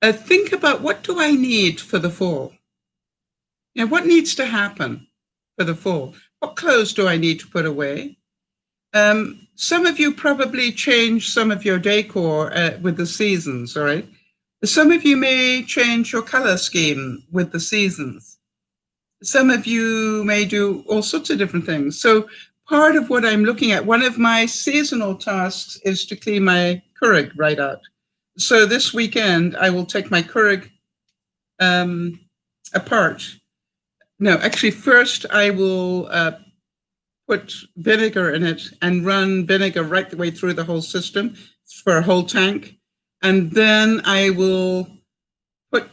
think about, what do I need for the fall? What needs to happen for the fall? What clothes do I need to put away? Some of you probably change some of your decor with the seasons, all right? Some of you may change your color scheme with the seasons. Some of you may do all sorts of different things. So part of what I'm looking at, one of my seasonal tasks is to clean my Keurig right out. So this weekend, I will take my Keurig apart. No, actually, first I will put vinegar in it and run vinegar right the way through the whole system for a whole tank. And then I will put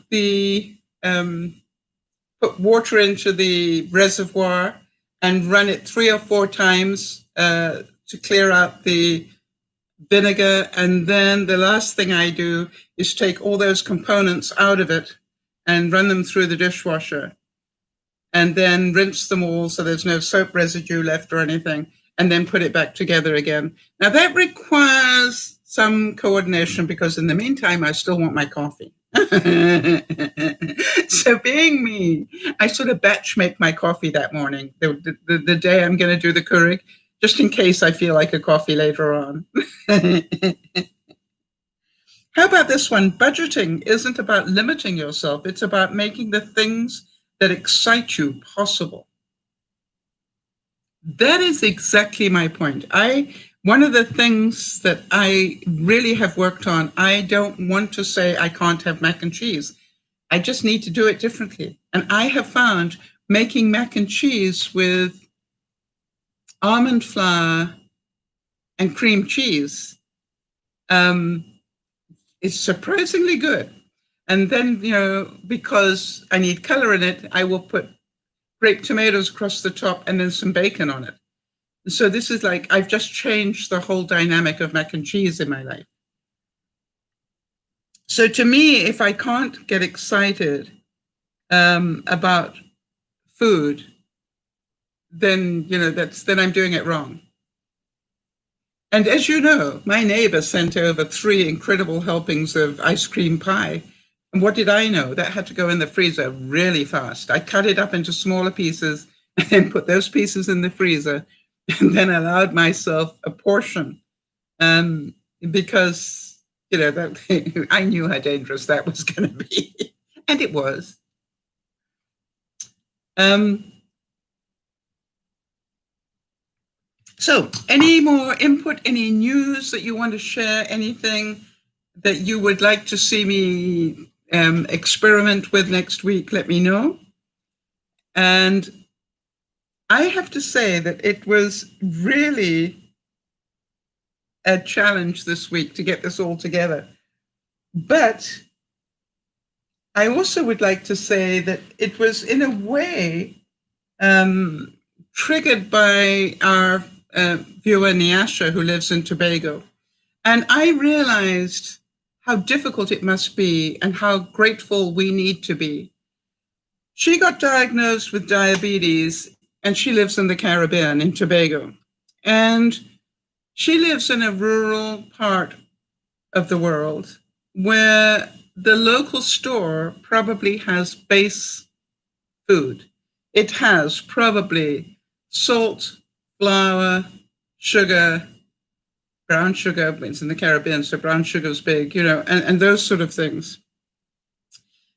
put water into the reservoir and run it 3 or 4 times to clear out the vinegar. And then the last thing I do is take all those components out of it and run them through the dishwasher, and then rinse them all so there's no soap residue left or anything, and then put it back together again. Now that requires some coordination, because in the meantime, I still want my coffee. So being me, I sort of batch make my coffee that morning, the day I'm going to do the Keurig, just in case I feel like a coffee later on. How about this one? Budgeting isn't about limiting yourself. It's about making the things that excite you possible. That is exactly my point. One of the things that I really have worked on, I don't want to say I can't have mac and cheese. I just need to do it differently. And I have found making mac and cheese with almond flour and cream cheese is surprisingly good. And then, because I need color in it, I will put grape tomatoes across the top and then some bacon on it. So this is like, I've just changed the whole dynamic of mac and cheese in my life. So to me, if I can't get excited about food, then, then I'm doing it wrong. And as you know, my neighbor sent over 3 incredible helpings of ice cream pie. And what did I know? That had to go in the freezer really fast. I cut it up into smaller pieces and then put those pieces in the freezer, and then allowed myself a portion because, that I knew how dangerous that was going to be. And it was. So any more input, any news that you want to share, anything that you would like to see me experiment with next week, let me know. And I have to say that it was really a challenge this week to get this all together. But I also would like to say that it was in a way triggered by our viewer Nyasha, who lives in Tobago. And I realized how difficult it must be and how grateful we need to be. She got diagnosed with diabetes and she lives in the Caribbean, in Tobago. And she lives in a rural part of the world where the local store probably has base food. It has probably salt, flour, sugar, brown sugar. It's in the Caribbean, so brown sugar is big, and those sort of things.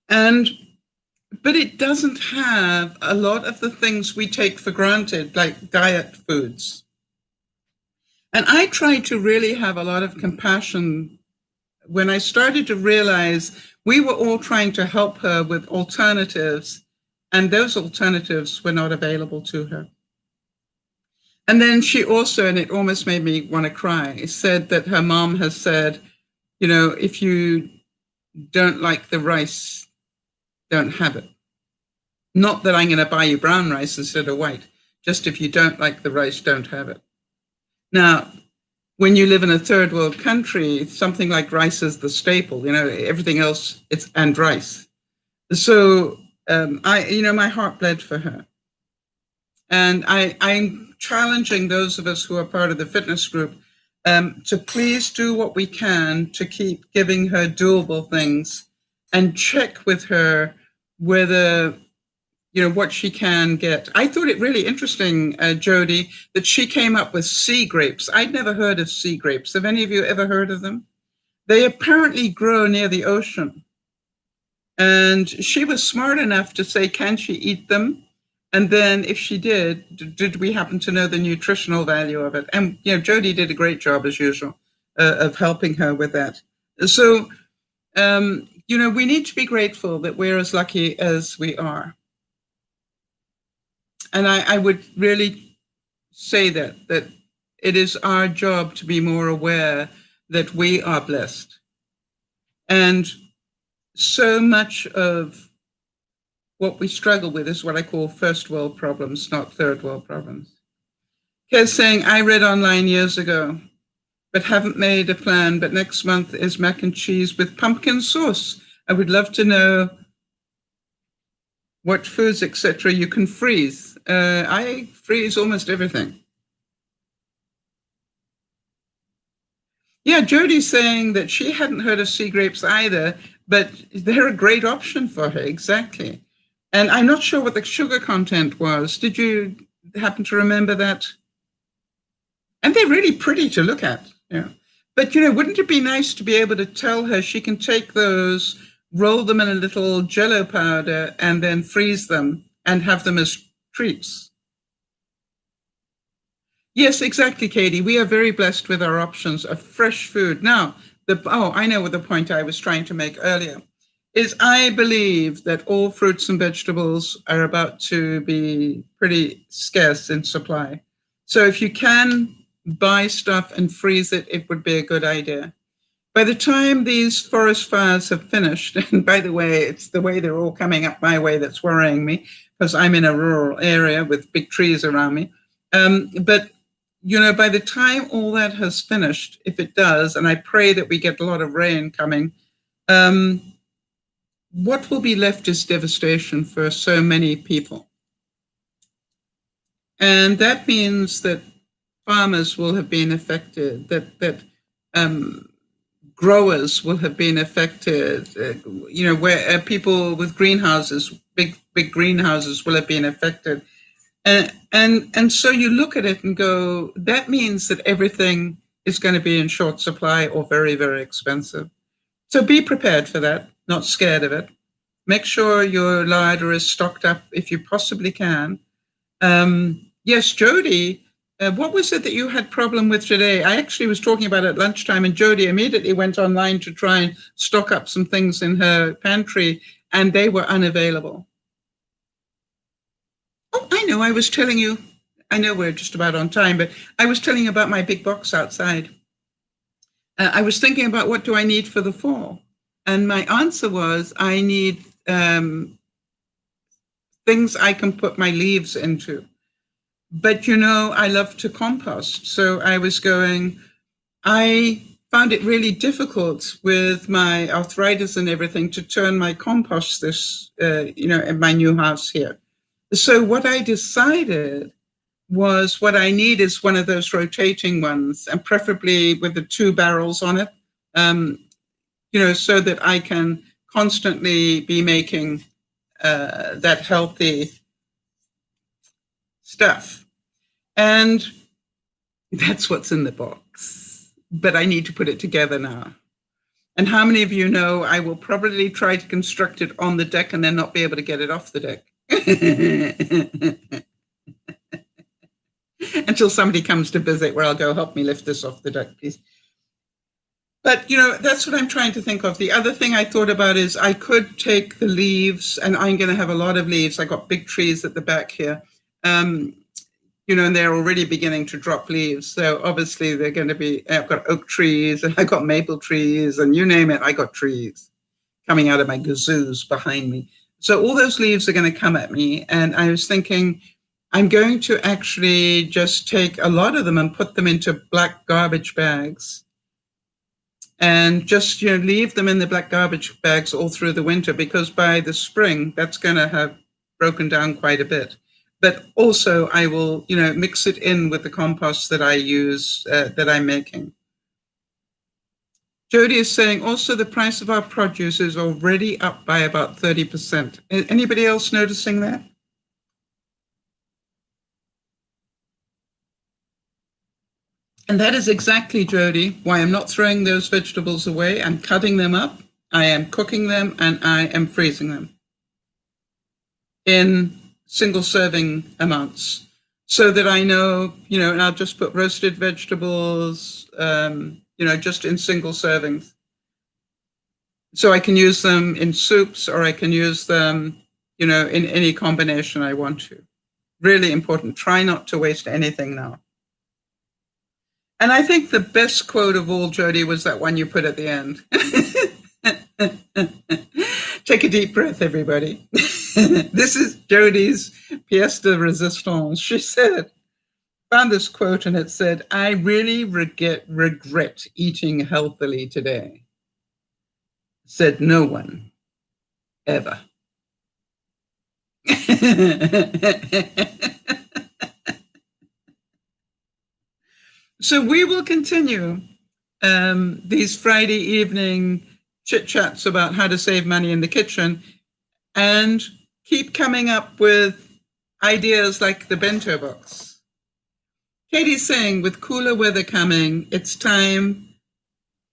But it doesn't have a lot of the things we take for granted, like diet foods. And I tried to really have a lot of compassion when I started to realize we were all trying to help her with alternatives, and those alternatives were not available to her. And then she also, and it almost made me want to cry, said that her mom has said, if you don't like the rice, don't have it. Not that I'm going to buy you brown rice instead of white, just if you don't like the rice, don't have it. Now, when you live in a third world country, something like rice is the staple, everything else, and rice. So my heart bled for her. And I'm challenging those of us who are part of the fitness group to please do what we can to keep giving her doable things and check with her whether, what she can get. I thought it really interesting, Jody, that she came up with sea grapes. I'd never heard of sea grapes. Have any of you ever heard of them? They apparently grow near the ocean. And she was smart enough to say, can she eat them? And then if she did we happen to know the nutritional value of it? And, Jody did a great job, as usual, of helping her with that. So, we need to be grateful that we're as lucky as we are. And I would really say that it is our job to be more aware that we are blessed. And so much of what we struggle with is what I call first world problems, not third world problems. Ka's saying, I read online years ago, but haven't made a plan, but next month is mac and cheese with pumpkin sauce. I would love to know what foods, etc., you can freeze. I freeze almost everything. Yeah, Jody's saying that she hadn't heard of sea grapes either, but they're a great option for her, exactly. And I'm not sure what the sugar content was. Did you happen to remember that? And they're really pretty to look at. Yeah. But, wouldn't it be nice to be able to tell her she can take those, roll them in a little Jell-O powder, and then freeze them and have them as treats? Yes, exactly, Katie. We are very blessed with our options of fresh food. Now, I know what the point I was trying to make earlier is I believe that all fruits and vegetables are about to be pretty scarce in supply. So if you can buy stuff and freeze it, it would be a good idea. By the time these forest fires have finished, and by the way, it's the way they're all coming up my way that's worrying me, because I'm in a rural area with big trees around me. But by the time all that has finished, if it does, and I pray that we get a lot of rain coming, what will be left is devastation for so many people. And that means that farmers will have been affected, that growers will have been affected, where people with greenhouses, big greenhouses will have been affected. And so you look at it and go, that means that everything is going to be in short supply or very, very expensive. So be prepared for that, not scared of it. Make sure your larder is stocked up if you possibly can. Yes, Jody, what was it that you had problem with today? I actually was talking about it at lunchtime, and Jody immediately went online to try and stock up some things in her pantry, and they were unavailable. Oh, I know, I was telling you, I know we're just about on time, but I was telling you about my big box outside. I was thinking about what do I need for the fall? And my answer was, I need things I can put my leaves into. But, I love to compost. So I was going, I found it really difficult with my arthritis and everything to turn my compost in my new house here. So what I decided was what I need is one of those rotating ones, and preferably with the 2 barrels on it, so that I can constantly be making that healthy stuff. And that's what's in the box. But I need to put it together now. And how many of you know I will probably try to construct it on the deck and then not be able to get it off the deck? Until somebody comes to visit, where I'll go, help me lift this off the deck, please. But, that's what I'm trying to think of. The other thing I thought about is I could take the leaves, and I'm going to have a lot of leaves. I got big trees at the back here, and they're already beginning to drop leaves. So obviously they're going to be, I've got oak trees, and I've got maple trees, and you name it, I got trees coming out of my gazoos behind me. So all those leaves are going to come at me. And I was thinking, I'm going to actually just take a lot of them and put them into black garbage bags, and just leave them in the black garbage bags all through the winter, because by the spring that's going to have broken down quite a bit. But also I will mix it in with the compost that I use, that I'm making. Jody is saying also the price of our produce is already up by about 30%. Anybody else noticing that? And that is exactly, Jody, why I'm not throwing those vegetables away. I'm cutting them up, I am cooking them, and I am freezing them in single serving amounts, so that I know, and I'll just put roasted vegetables, just in single servings. So I can use them in soups, or I can use them, in any combination I want to. Really important. Try not to waste anything now. And I think the best quote of all, Jody, was that one you put at the end. Take a deep breath, everybody. This is Jody's pièce de résistance. She said, found this quote, and it said, I really regret eating healthily today. Said no one, ever. So we will continue these Friday evening chit-chats about how to save money in the kitchen, and keep coming up with ideas like the bento box. Katie's saying, with cooler weather coming, it's time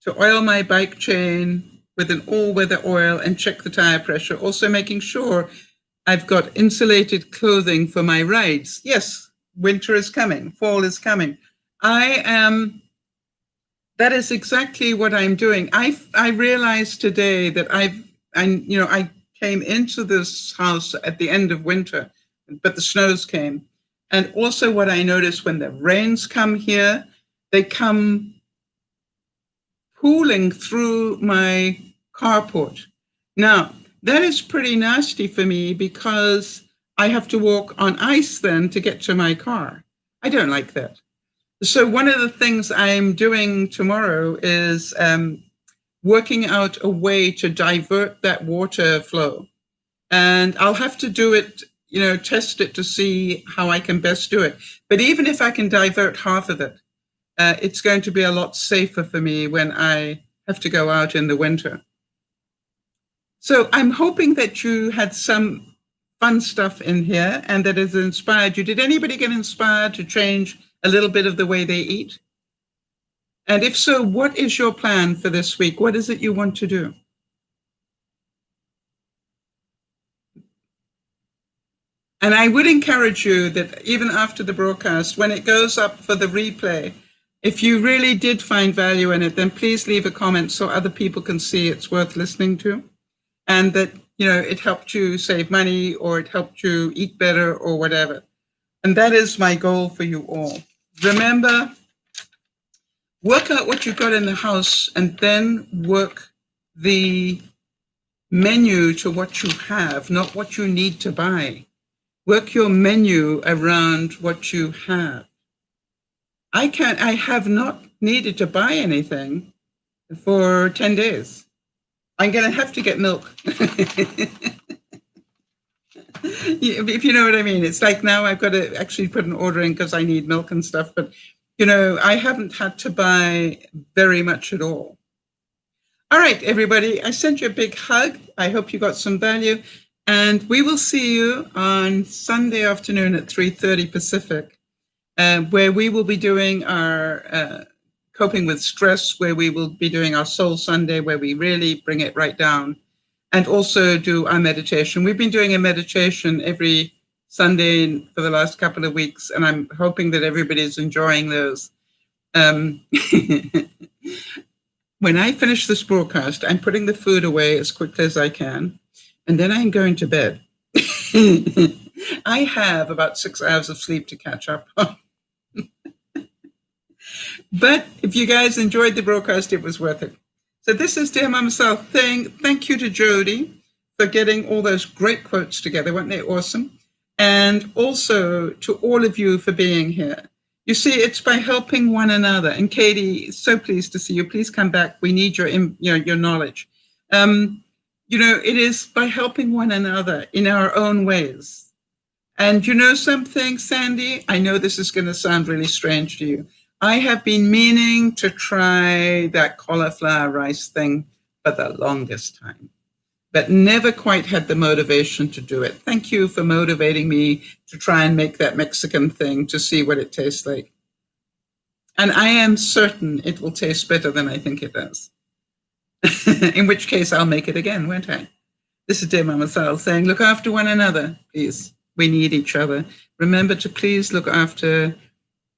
to oil my bike chain with an all-weather oil and check the tire pressure. Also making sure I've got insulated clothing for my rides. Yes, winter is coming, fall is coming. That is exactly what I'm doing. I realized today that I came into this house at the end of winter, but the snows came. And also what I noticed, when the rains come here, they come pooling through my carport. Now, that is pretty nasty for me, because I have to walk on ice then to get to my car. I don't like that. So one of the things I'm doing tomorrow is working out a way to divert that water flow. And I'll have to do it, test it to see how I can best do it. But even if I can divert half of it, it's going to be a lot safer for me when I have to go out in the winter. So I'm hoping that you had some fun stuff in here and that has inspired you. Did anybody get inspired to change a little bit of the way they eat? And if so, what is your plan for this week? What is it you want to do? And I would encourage you that even after the broadcast, when it goes up for the replay, if you really did find value in it, then please leave a comment so other people can see it's worth listening to, and that, it helped you save money, or it helped you eat better, or whatever. And that is my goal for you all. Remember, work out what you've got in the house, and then work the menu to what you have, not what you need to buy. Work your menu around what you have. I have not needed to buy anything for 10 days. I'm going to have to get milk. If you know what I mean. It's like now I've got to actually put an order in because I need milk and stuff. But, I haven't had to buy very much at all. All right, everybody, I sent you a big hug. I hope you got some value. And we will see you on Sunday afternoon at 3:30 Pacific, where we will be doing our coping with stress, where we will be doing our Soul Sunday, where we really bring it right down, and also do our meditation. We've been doing a meditation every Sunday for the last couple of weeks, and I'm hoping that everybody's enjoying those. When I finish this broadcast, I'm putting the food away as quickly as I can, and then I'm going to bed. I have about 6 hours of sleep to catch up on. But if you guys enjoyed the broadcast, it was worth it. So this is DearMamaSal saying thank you to Jody for getting all those great quotes together. Weren't they awesome? And also to all of you for being here. You see, it's by helping one another. And Katie, so pleased to see you. Please come back. We need your knowledge. It is by helping one another in our own ways. And you know something, Sandy? I know this is going to sound really strange to you. I have been meaning to try that cauliflower rice thing for the longest time, but never quite had the motivation to do it. Thank you for motivating me to try and make that Mexican thing to see what it tastes like. And I am certain it will taste better than I think it does. In which case I'll make it again, won't I? This is DearMamaSal saying, look after one another, please. We need each other. Remember to please look after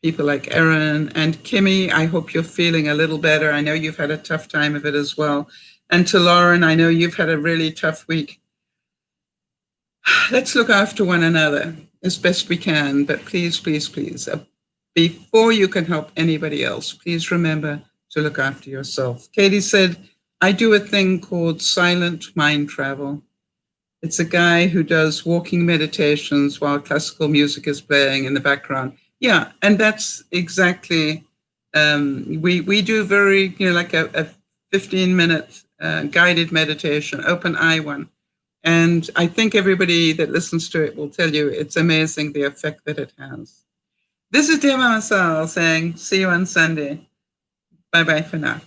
people like Erin and Kimmy. I hope you're feeling a little better. I know you've had a tough time of it as well. And to Lauren, I know you've had a really tough week. Let's look after one another as best we can. But please, please, please, before you can help anybody else, please remember to look after yourself. Katie said, I do a thing called silent mind travel. It's a guy who does walking meditations while classical music is playing in the background. Yeah, and that's exactly, we do very, like a 15-minute guided meditation, open eye one. And I think everybody that listens to it will tell you it's amazing the effect that it has. This is DearMamaSal saying, see you on Sunday. Bye-bye for now.